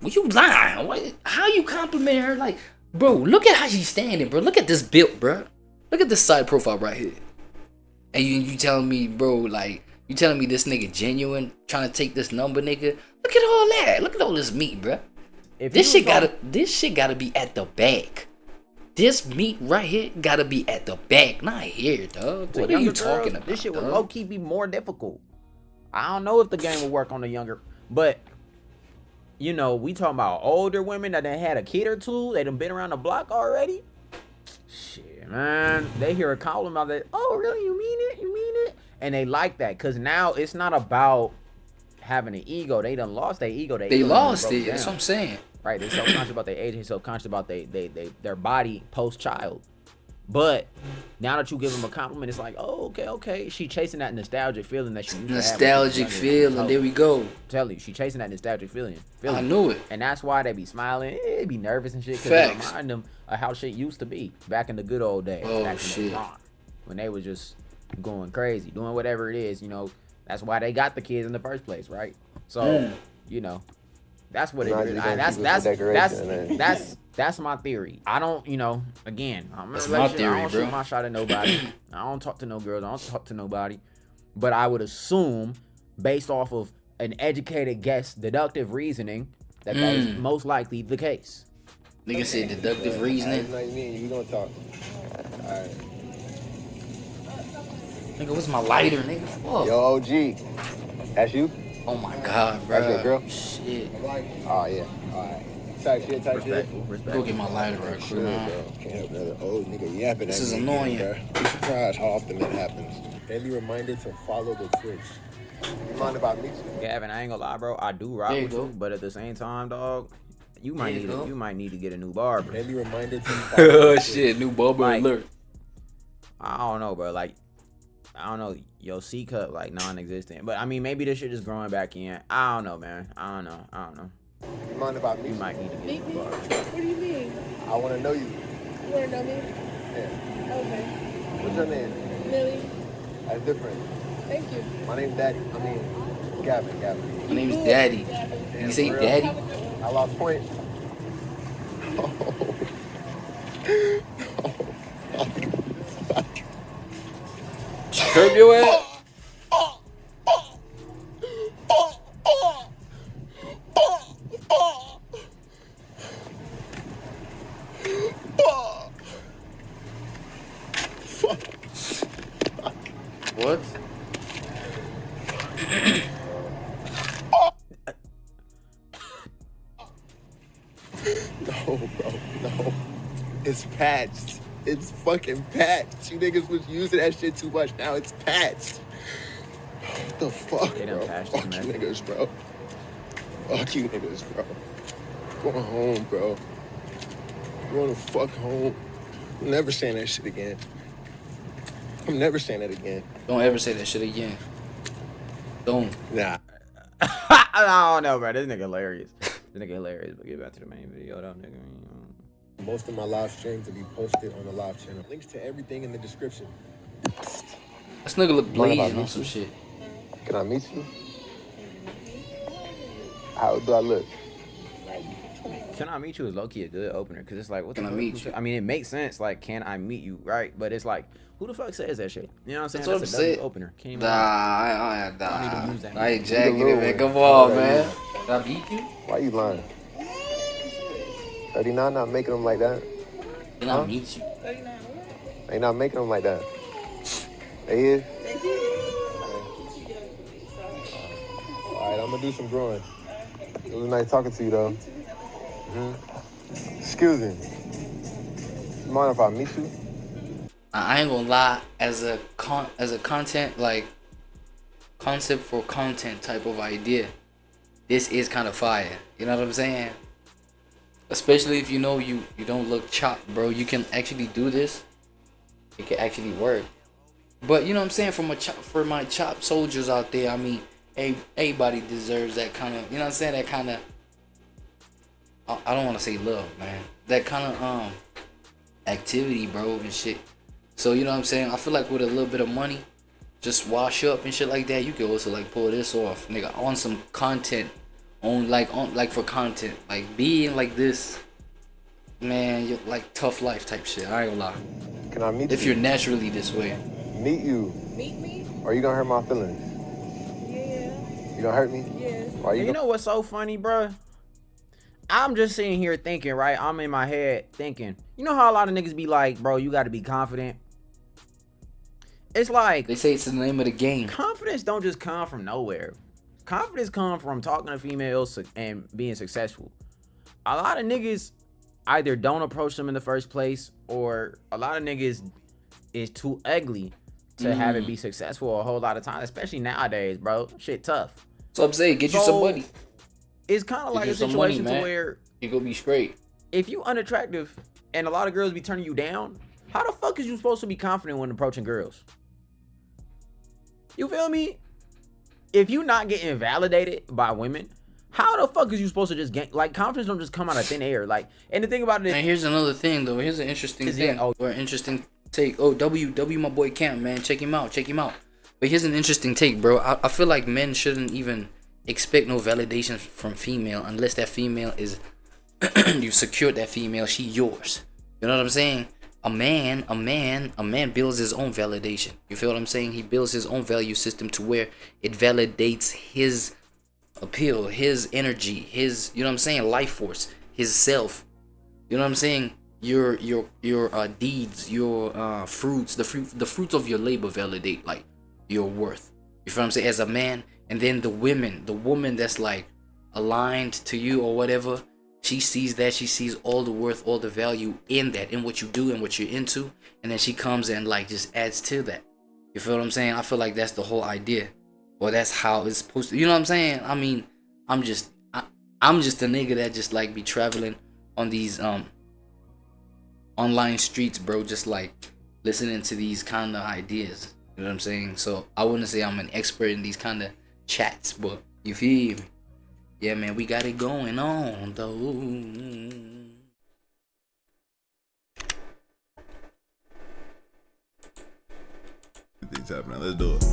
Well, you lying. What? How you compliment her? Like, bro, look at how she's standing, bro. Look at this build, bro. Look at this side profile right here. And you telling me, bro, like, you telling me this nigga genuine, trying to take this number, nigga? Look at all that. Look at all this meat, bro. This shit gotta be at the back. This meat right here gotta be at the back, not here, dog. What are you talking about? This shit would low key be more difficult. I don't know if the game will work on the younger, but you know, we talking about older women that done had a kid or two. They done been around the block already. Shit, man, they hear a compliment that, oh, really? You mean it? You mean it? And they like that, cause now it's not about having an ego. They done lost their ego. They lost it. That's what I'm saying. Right, they're self-conscious about their age, they're self-conscious about their body post-child. But now that you give them a compliment, it's like, oh, okay. She chasing that nostalgic feeling that she used to have. Nostalgic feeling, there we go. Tell you, she chasing that nostalgic feeling. I knew it. And that's why they be smiling, they be nervous and shit, because it remind them of how shit used to be back in the good old days. Oh, back shit. When they was just going crazy, doing whatever it is, you know. That's why they got the kids in the first place, right? So, you know. That's what it is. That's my theory. I don't, you know, again, that's my theory, I don't shoot my shot at nobody. I don't talk to no girls. I don't talk to nobody. But I would assume, based off of an educated guess, deductive reasoning, that is most likely the case. Nigga said deductive reasoning. Like me, we gonna talk. All right. Nigga, what's my lighter, nigga? Fuck. Yo, OG. That's you? Oh my God, bro. That's your girl? Shit. Oh, yeah. All right. Type shit, type shit. Go get my lighter right quick, man. Can't have another old nigga yapping. This is annoying. Be surprised how often that happens. Daily reminder to follow the Twitch. You mind if I meet you? Gavin, I ain't gonna lie, bro. I do rock with you, but at the same time, dog, you might need to get a new barber. Daily reminder to Oh shit, new barber alert. I don't know, bro. Like, I don't know. Your C cup like non-existent, but I mean maybe this shit is growing back in. I don't know, man. I don't know. You mind if I meet you? You might need to get a new barber. What do you mean? I want to know you. You want to know me? Yeah. Okay. What's your name? Lily. That's different. Thank you. My name's Daddy. I mean, Gavin. My name's Daddy. Did you say Daddy? I lost point. Curb your ass. What? No, bro, no. It's patched. It's fucking patched. You niggas was using that shit too much. Now it's patched. What the fuck, They done bro? patched Fuck it, you man. niggas, bro. Fuck you niggas, bro. Going home, bro. Going the fuck home. I'm never saying that shit again. I'm never saying that again. Don't ever say that shit again. Don't. Nah. I don't know, bro. This nigga hilarious. But get back to the main video, though, nigga. Most of my live streams will be posted on the live channel. Links to everything in the description. This nigga look blazing on some shit. Can I meet you? How do I look? Can I meet you is low-key a good opener, because it's like, what Can the I fuck? meet you? I mean, it makes sense, like, can I meet you, right? But it's like, who the fuck says that shit? You know what I'm saying? That's what That's I'm a saying. double opener. Can't even Nah, need to use that. I ain't jacking it, man. Come on, man. Did I beat you? Why you lying? 39 not making them like that. Did I meet you? They not making them like that. They is? Alright, I'm gonna do some drawing. It was nice talking to you though. Excuse me. You mind if I meet you? I ain't gonna lie, as a content, like concept for content type of idea, this is kind of fire. You know what I'm saying? Especially if you know you don't look chopped, bro. You can actually do this. It can actually work. But you know what I'm saying? For my chopped soldiers out there, I mean, everybody deserves that kind of, you know what I'm saying? That kind of, I don't want to say love, man. That kind of activity, bro, and shit. So you know what I'm saying? I feel like with a little bit of money, just wash up and shit like that, you can also like pull this off, nigga, on some content. On for content, like being like this, man, you're like tough life type shit. I ain't gonna lie. Can I meet you? If you're naturally this way. Meet you. Meet me? Or you gonna hurt my feelings? Yeah. You gonna hurt me? Yes. Why You know what's so funny, bro? I'm just sitting here thinking, right? I'm in my head thinking, you know how a lot of niggas be like, bro, you got to be confident. It's like they say it's the name of the game. Confidence don't just come from nowhere. Confidence come from talking to females and being successful. A lot of niggas either don't approach them in the first place, or a lot of niggas is too ugly to have it be successful a whole lot of times, especially nowadays, bro. Shit tough. So I'm saying, get you some money. It's kind of like a situation to where you gonna be straight. If you unattractive and a lot of girls be turning you down, how the fuck is you supposed to be confident when approaching girls? You feel me? If you not getting validated by women, how the fuck is you supposed to just get, like, confidence don't just come out of thin air, like, and the thing about it is, and here's another thing though, here's an interesting thing, or an interesting take. Oh, W my boy Camp, man, check him out. But here's an interesting take, bro. I feel like men shouldn't even expect no validation from female unless that female is you've secured that female, she yours. You know what I'm saying? A man builds his own validation. You feel what I'm saying? He builds his own value system to where it validates his appeal, his energy, his, you know what I'm saying, life force, his self. You know what I'm saying? Your deeds, your fruits, the fruits of your labor validate like your worth. You feel what I'm saying? As a man, and then the woman that's like aligned to you or whatever, She sees that, she sees all the worth, all the value in that, in what you do and what you're into, and then she comes and like just adds to that. You feel what I'm saying? I feel like that's the whole idea, or that's how it's supposed to. You know what I'm saying? I mean, I'm just a nigga that just like be traveling on these online streets, bro, just like listening to these kind of ideas. You know what I'm saying? So I wouldn't say I'm an expert in these kind of chats, but you feel me? Yeah, man, we got it going on, though. Things happening. Let's do it.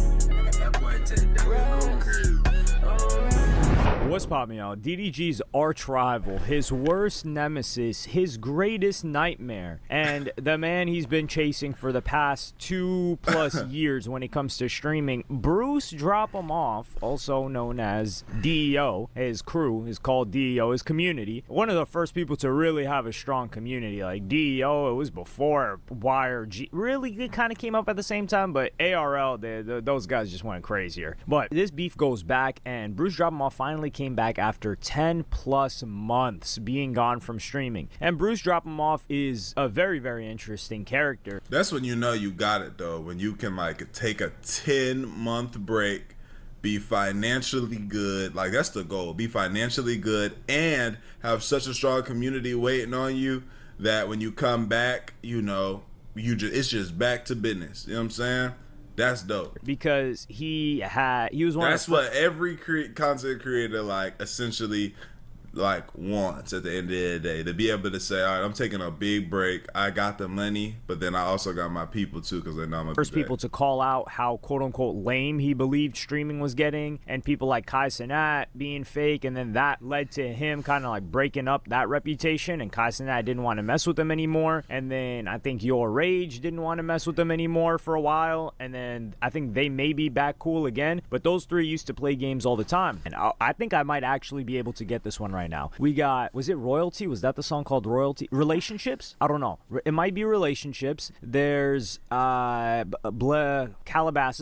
What's poppin', y'all? DDG's arch rival, his worst nemesis, his greatest nightmare, and the man he's been chasing for the past 2+ years when it comes to streaming, Bruce Drop 'em Off, also known as DEO. His crew is called DEO, his community. One of the first people to really have a strong community. Like DEO, it was before YRG. Really, it kind of came up at the same time, but ARL, those guys just went crazier. But this beef goes back, and Bruce Drop 'em Off finally came back after 10+ months being gone from streaming. And Bruce Drop 'em Off is a very, very interesting character. That's when you know you got it, though. When you can like take a 10-month break, be financially good. Like, that's the goal. Be financially good and have such a strong community waiting on you that when you come back, you know, it's just back to business. You know what I'm saying? That's dope. Because he was one. That's what every content creator like essentially like wants at the end of the day, to be able to say, all right, I'm taking a big break. I got the money, but then I also got my people too, because they know I'm gonna first people to call out how quote unquote lame he believed streaming was getting, and people like Kai Cenat being fake, and then that led to him kind of like breaking up that reputation, and Kai Cenat didn't want to mess with him anymore, and then I think Your Rage didn't want to mess with him anymore for a while, and then I think they may be back cool again, but those three used to play games all the time, and I think I might actually be able to get this one right now. We got, was it Royalty? Was that the song called Royalty? Relationships? I don't know. It might be Relationships. There's Calabasas,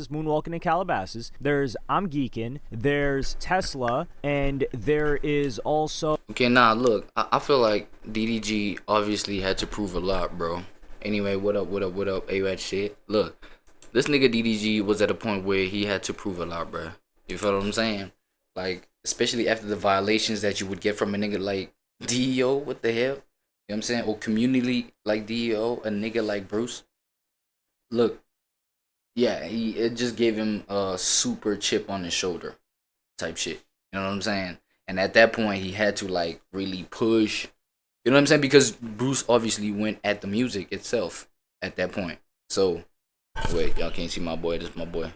Moonwalking in Calabasas. There's I'm Geekin'. There's Tesla. And there is also... Okay, nah, look. I feel like DDG obviously had to prove a lot, bro. Anyway, what up, Awad shit. Look, this nigga DDG was at a point where he had to prove a lot, bro. You feel what I'm saying? Like, especially after the violations that you would get from a nigga like DEO, what the hell? You know what I'm saying? Or community like DEO, a nigga like Bruce. Look, yeah, it just gave him a super chip on his shoulder type shit. You know what I'm saying? And at that point, he had to like really push. You know what I'm saying? Because Bruce obviously went at the music itself at that point. So, wait, y'all can't see my boy. This is my boy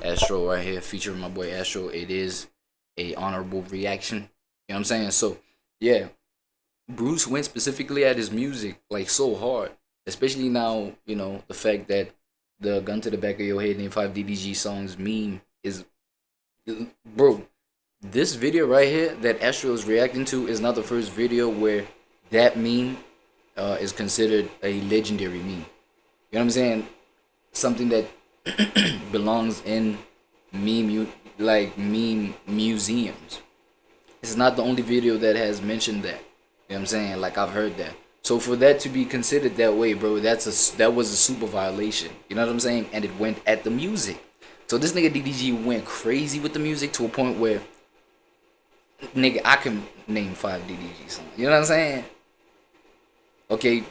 Astro right here, featuring my boy Astro. It is a honorable reaction. You know what I'm saying? So, yeah, Bruce went specifically at his music like so hard, especially now, you know, the fact that the gun to the back of your head and 5 DDG songs meme is, bro, this video right here that Astro is reacting to is not the first video where that meme is considered a legendary meme. You know what I'm saying? Something that belongs in meme museums. It's not the only video that has mentioned that. You know what I'm saying? Like, I've heard that. So for that to be considered that way, bro, that was a super violation. You know what I'm saying? And it went at the music. So this nigga DDG went crazy with the music to a point where, nigga, I can name 5 DDG songs. You know what I'm saying? Okay,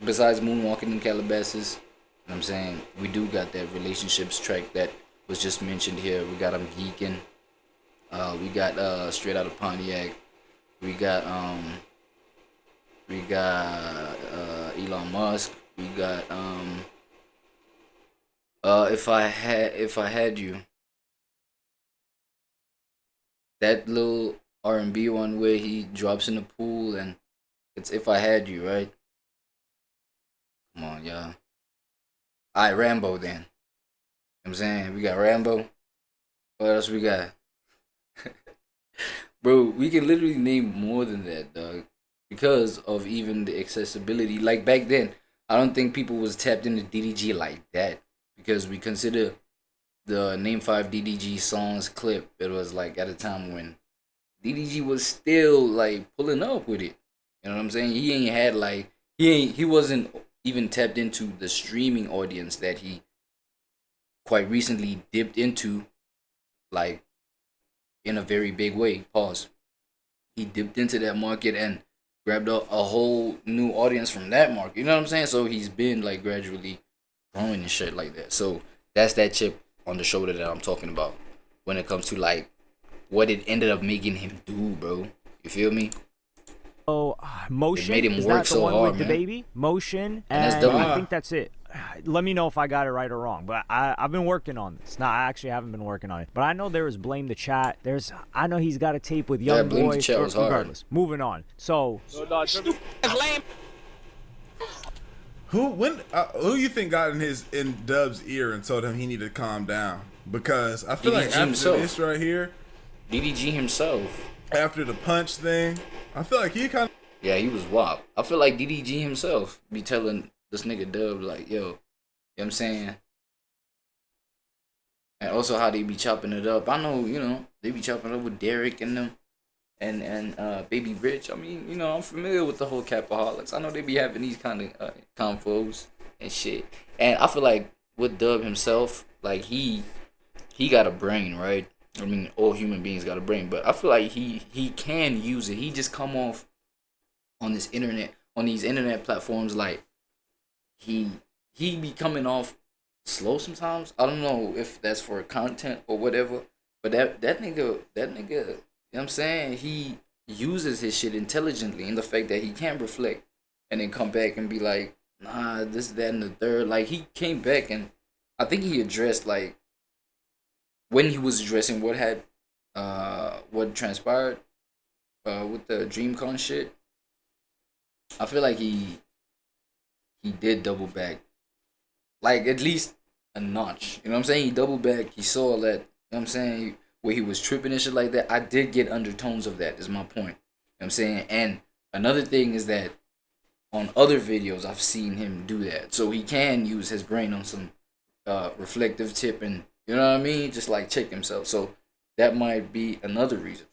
besides Moonwalking in Calabasas, you know what I'm saying, we do got that Relationships track that was just mentioned here. We got I'm Geekin'. We got Straight Outta Pontiac. We got Elon Musk. We got If I Had You. That little R&B one where he drops in the pool, and it's If I Had You, right? Come on, y'all. Alright, Rambo then. You know what I'm saying? We got Rambo. What else we got? Bro, we can literally name more than that, dog. Because of even the accessibility. Like, back then, I don't think people was tapped into DDG like that. Because we consider the Name 5 DDG songs clip. It was like at a time when DDG was still like pulling up with it. You know what I'm saying? He ain't had like he wasn't even tapped into the streaming audience that he quite recently dipped into, like in a very big way. Pause. He dipped into that market and grabbed a whole new audience from that market. You know what I'm saying? So he's been like gradually growing and shit like that. So that's that chip on the shoulder that I'm talking about when it comes to like what it ended up making him do, bro. You feel me? Oh, Motion. It made him is work that the so one hard, with the man. baby? Motion, And and SW. I think that's it. Let me know if I got it right or wrong. But I've been working on this. No, I actually haven't been working on it. But I know there was Blame the Chat. I know he's got a tape with Young Blame Boy. the Chat was hard. Regardless, moving on. So. Who you think got in Dub's ear and told him he needed to calm down? Because I feel like DDG after himself. this right here, DDG himself. after the punch thing, I feel like he kind of. Yeah, he was wop. I feel like DDG himself be telling this nigga Dub like, yo, you know what I'm saying? And also how they be chopping it up. I know, you know, they be chopping it up with Derek and them and Baby Rich. I mean, you know, I'm familiar with the whole Capaholics. I know they be having these kind of confos and shit. And I feel like with Dub himself, like he got a brain, right? I mean, all human beings got a brain, but I feel like he can use it. He just come off on these internet platforms like he be coming off slow sometimes. I don't know if that's for content or whatever, but that nigga, you know what I'm saying, he uses his shit intelligently, in the fact that he can't reflect and then come back and be like, nah, this, that, and the third. Like, he came back and I think he addressed, like, when he was addressing what transpired with the DreamCon shit. I feel like he did double back, like at least a notch. You know what I'm saying? He doubled back. He saw that. You know what I'm saying? Where he was tripping and shit like that. I did get undertones of that. Is my point. You know what I'm saying? And another thing is that on other videos I've seen him do that. So he can use his brain on some reflective tip, and you know what I mean? Just like check himself. So that might be another reason.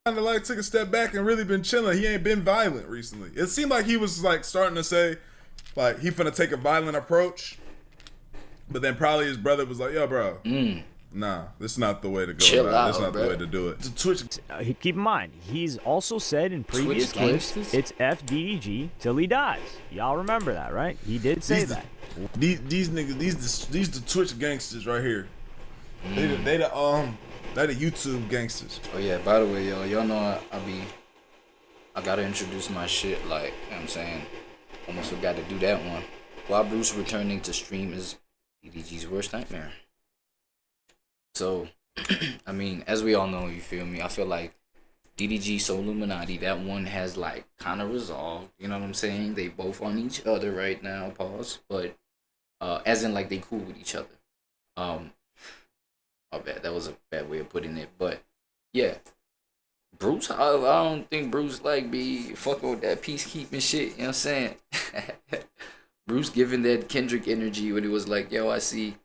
Kind of like took a step back and really been chilling. He ain't been violent recently. It seemed like he was like starting to say, like, he finna take a violent approach, but then probably his brother was like, yo, bro, nah, this is not the way to go. Chill out, That's not bro. the way to do it. The Twitch. Keep in mind, he's also said in previous clips, gangsters? it's FDDG till he dies. Y'all remember that, right? He did say that. These niggas, these the Twitch gangsters right here. They the YouTube gangsters. Oh yeah, by the way, y'all know I gotta introduce my shit, like, you know what I'm saying? Almost forgot to do that one. Why Bruce returning to stream is DDG's worst nightmare. So, I mean, as we all know, you feel me? I feel like DDG So Illuminati, that one has like kind of resolved. You know what I'm saying? They both on each other right now. Pause. But as in like they cool with each other. My bad. That was a bad way of putting it. But yeah, Bruce. I don't think Bruce like be fucking with that peacekeeping shit. You know what I'm saying? Bruce giving that Kendrick energy when it was like, yo, I see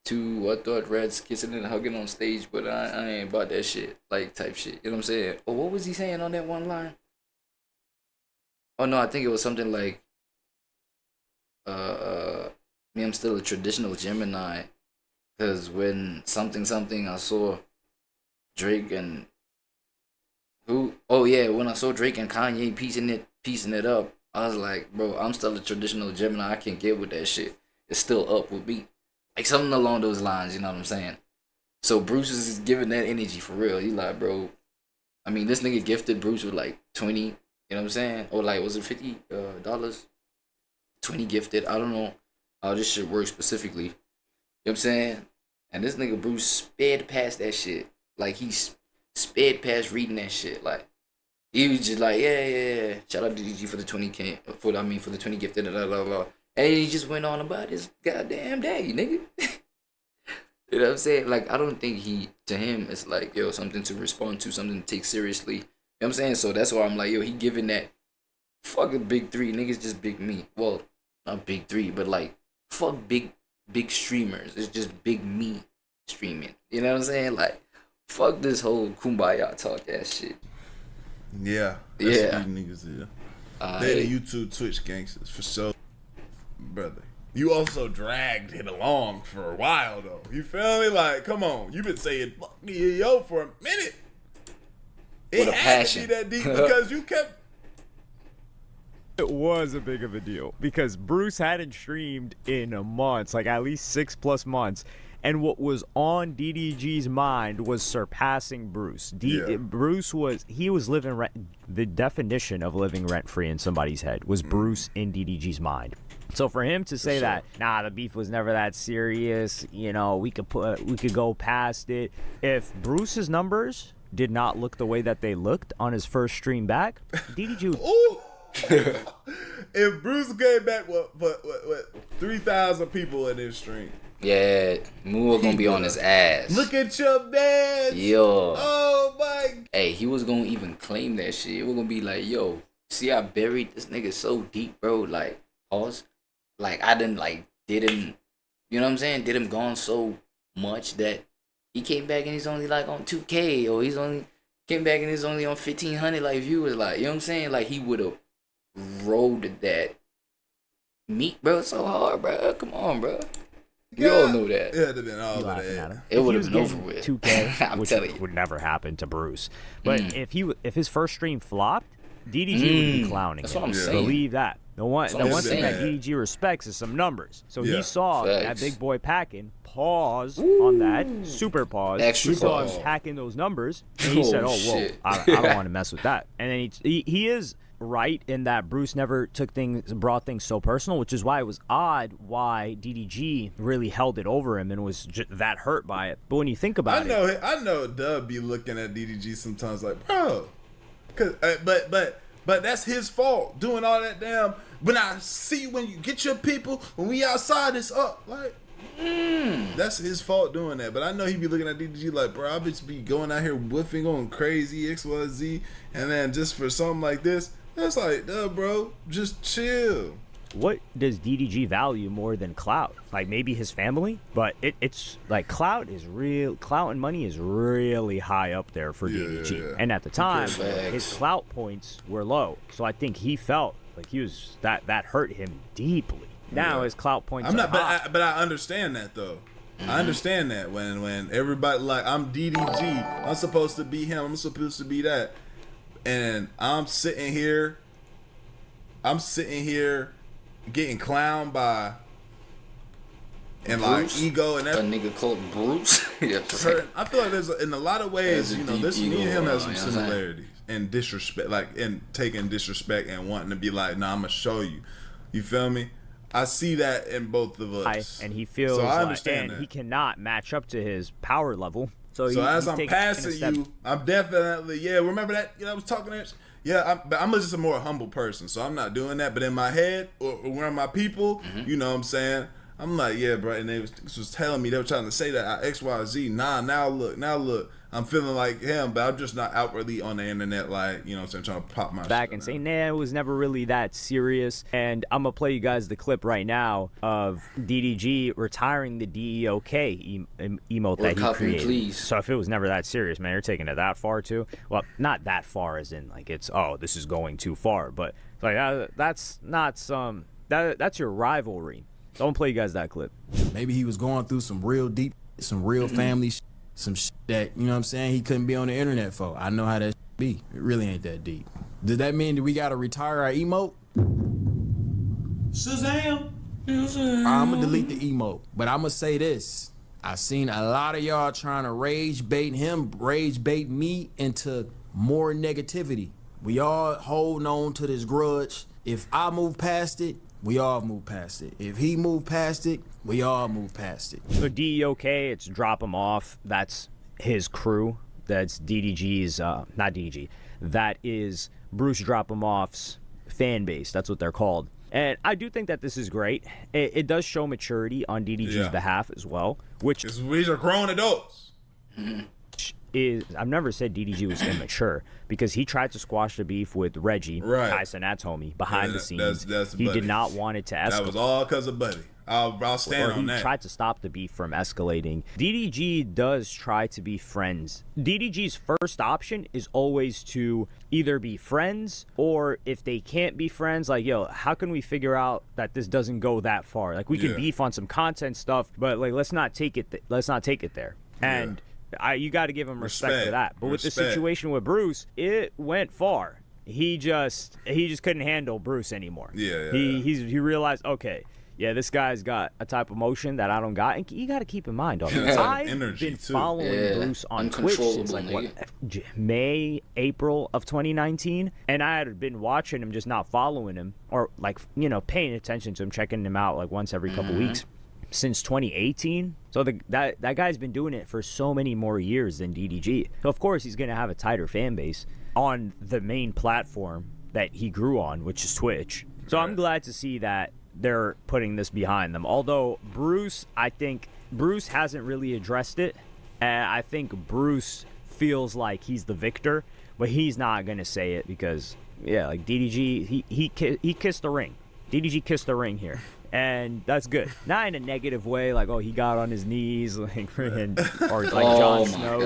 two thought rats kissing and hugging on stage, but I ain't about that shit, like type shit. You know what I'm saying? Oh, what was he saying on that one line? Oh no, I think it was something like, me, I'm still a traditional Gemini, cause when something I saw Drake and who? Oh yeah, when I saw Drake and Kanye piecing it up, I was like, bro, I'm still a traditional Gemini. I can't get with that shit. It's still up with me. Like something along those lines, you know what I'm saying? So Bruce is giving that energy for real. He's like, bro, I mean, this nigga gifted Bruce with like 20, you know what I'm saying? Or like, was it $50? 20 gifted, I don't know how this shit works specifically. You know what I'm saying? And this nigga Bruce sped past that shit. Like, he sped past reading that shit. Like, he was just like, yeah. Shout out to DG for the 20K, for the 20 gifted, blah, blah, blah. And he just went on about his goddamn day, nigga. You know what I'm saying? Like, I don't think to him, it's like, yo, something to respond to, something to take seriously. You know what I'm saying? So that's why I'm like, yo, he giving that fucking big three. Niggas just big me. Well, not big three, but like, fuck big streamers. It's just big me streaming. You know what I'm saying? Like, Fuck this whole kumbaya talk ass shit. Yeah. Yeah. Niggas, yeah. They the YouTube Twitch gangsters for sure. Brother. You also dragged it along for a while though. You feel me? Like, come on. You've been saying fuck me yo for a minute. With It a had passion. to be that deep because you kept. It was a big of a deal because Bruce hadn't streamed in months, like at least 6+ months. And what was on DDG's mind was surpassing Bruce. Bruce was living rent. The definition of living rent free in somebody's head was Bruce in DDG's mind. So for him to say that, nah, the beef was never that serious. You know, we could go past it. If Bruce's numbers did not look the way that they looked on his first stream back, DDG. Ooh. If Bruce came back with 3,000 people in his stream. Yeah, Moore gonna be on his ass. Look at your man. Yo. Oh my. Hey, he was gonna even claim that shit. It was gonna be like, yo, see, I buried this nigga so deep, bro. Like, pause. Like, I didn't did him. You know what I'm saying? Did him gone so much that he came back and he's only like on 2K, or he's only came back and he's only on 1,500 like viewers. Like, you know what I'm saying? Like, he would have rode that meat, bro, so hard, bro. Come on, bro. You all know that. It would have been all of that. It would have been over with. 2K, which would never happen to Bruce. But if his first stream flopped, DDG would be clowning. That's him. what I'm saying. Believe that. The one thing that DDG respects is some numbers. So he saw that big boy packing. Pause on that. Super pause. Extra he saw pause. him packing those numbers, and he said, "Oh, whoa, shit. I don't want to mess with that." And then he is right in that Bruce never brought things so personal, which is why it was odd why DDG really held it over him and was that hurt by it. But when you think about it, I know Dub be looking at DDG sometimes like, bro, but that's his fault doing all that damn. When I see when you get your people, when we outside, it's up like. That's his fault doing that, but I know he be looking at DDG like, bro, I bitch be going out here whiffing, going crazy, XYZ, and then just for something like this, that's like, duh, bro, just chill. What does DDG value more than clout? Like maybe his family, but it's like clout and money is really high up there for DDG. Yeah. And at the time, Facts. his clout points were low, so I think he felt like he was that hurt him deeply. Now his clout points. But I understand that though. I understand that when everybody like I'm DDG, I'm supposed to be him, I'm supposed to be that, and I'm sitting here getting clowned by and Bruce? like ego and A nigga called Bruce. I feel like there's in a lot of ways, There's a you know, deep this me ego, and him has some you know what I'm saying? similarities and disrespect, like and taking disrespect and wanting to be like, nah, I'm gonna show you. You feel me? I see that in both of us. And he feels so I like, understand and that. he cannot match up to his power level. So as I'm passing you, I'm definitely remember that I was talking that. I'm just a more humble person, so I'm not doing that. But in my head or around my people, you know what I'm saying? I'm like, yeah, bro. And they was telling me they were trying to say that XYZ. Nah, now look. I'm feeling like him, but I'm just not outwardly on the internet, like, you know what I'm saying, trying to pop my back shit and out. say, nah, it was never really that serious. And I'm gonna play you guys the clip right now of DDG retiring the DEOK emote that he created. Please. So if it was never that serious, man, you're taking it that far too. Well, not that far as in like it's this is going too far, but like that's not that's your rivalry. So I'm gonna play you guys that clip. Maybe he was going through some real deep, some real family shit. Some shit that, you know what I'm saying, he couldn't be on the internet for. I know how that be. It really ain't that deep. Did that mean that we gotta retire our emote? Shazam! I'm gonna delete the emote, but I'm gonna say this. I seen a lot of y'all trying to rage bait me into more negativity. We all holding on to this grudge. If I move past it, we all move past it. If he moved past it, we all move past it. So DEOK, it's drop him off. That's his crew. That's DDG's, not DDG. That is Bruce Drop 'em Off's fan base. That's what they're called. And I do think that this is great. It does show maturity on DDG's behalf as well, which we are grown adults. is I've never said DDG was immature because he tried to squash the beef with Reggie, Kai Cenat's homie, behind the scenes. He Buddy. did not want it to escalate. That was all because of Buddy. I'll stand on that. He tried to stop the beef from escalating. DDG does try to be friends. DDG's first option is always to either be friends, or if they can't be friends, like, yo, how can we figure out that this doesn't go that far? Like, we can beef on some content stuff, but like, let's not take it there. And you got to give him respect for that. But with the situation with Bruce, it went far. He just couldn't handle Bruce anymore. He realized, okay, yeah, this guy's got a type of emotion that I don't got. And you got to keep in mind, dog. I've been following Bruce on Twitch since like May, April of 2019. And I had been watching him, just not following him, or like, you know, paying attention to him, checking him out like once every couple weeks since 2018. So that guy's been doing it for so many more years than DDG. So of course he's going to have a tighter fan base on the main platform that he grew on, which is Twitch. So I'm glad to see that they're putting this behind them. Although I think Bruce hasn't really addressed it. And I think Bruce feels like he's the victor, but he's not going to say it because, yeah, like DDG, he kissed the ring. DDG kissed the ring here. And that's good. Not in a negative way, like, oh, he got on his knees, like, or like Jon Snow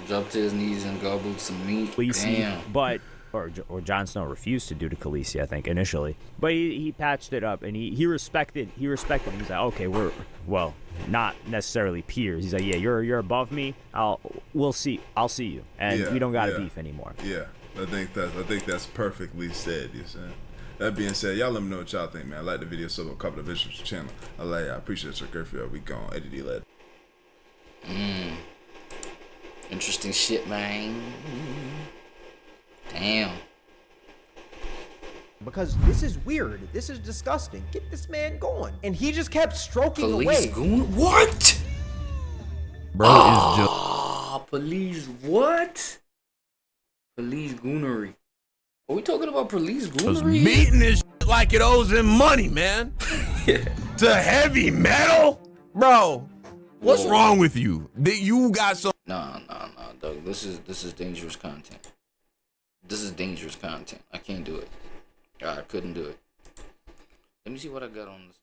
dropped to his knees and gobbled some meat. Damn. But or Jon Snow refused to do to Khaleesi, I think, initially. But he patched it up, and he respected him. He's like, okay, we're, well, not necessarily peers. He's like, yeah, you're above me. I'll see you, and we don't got to beef anymore. Yeah, I think that's perfectly said. You saying. That being said, y'all let me know what y'all think, man. Like the video, sub, cover the visuals channel. I appreciate your curfew. We gone. Eddie led. Interesting shit, man. Damn. Because this is weird. This is disgusting. Get this man going. And he just kept stroking Police away. Goon? What? Bro is just. Police what? Police goonery. Are we talking about police goonery? Beating this shit like it owes him money, man. To heavy metal? Bro, what's wrong with you? You got some. Nah, dog. This is dangerous content. This is dangerous content. I can't do it. I couldn't do it. Let me see what I got on this.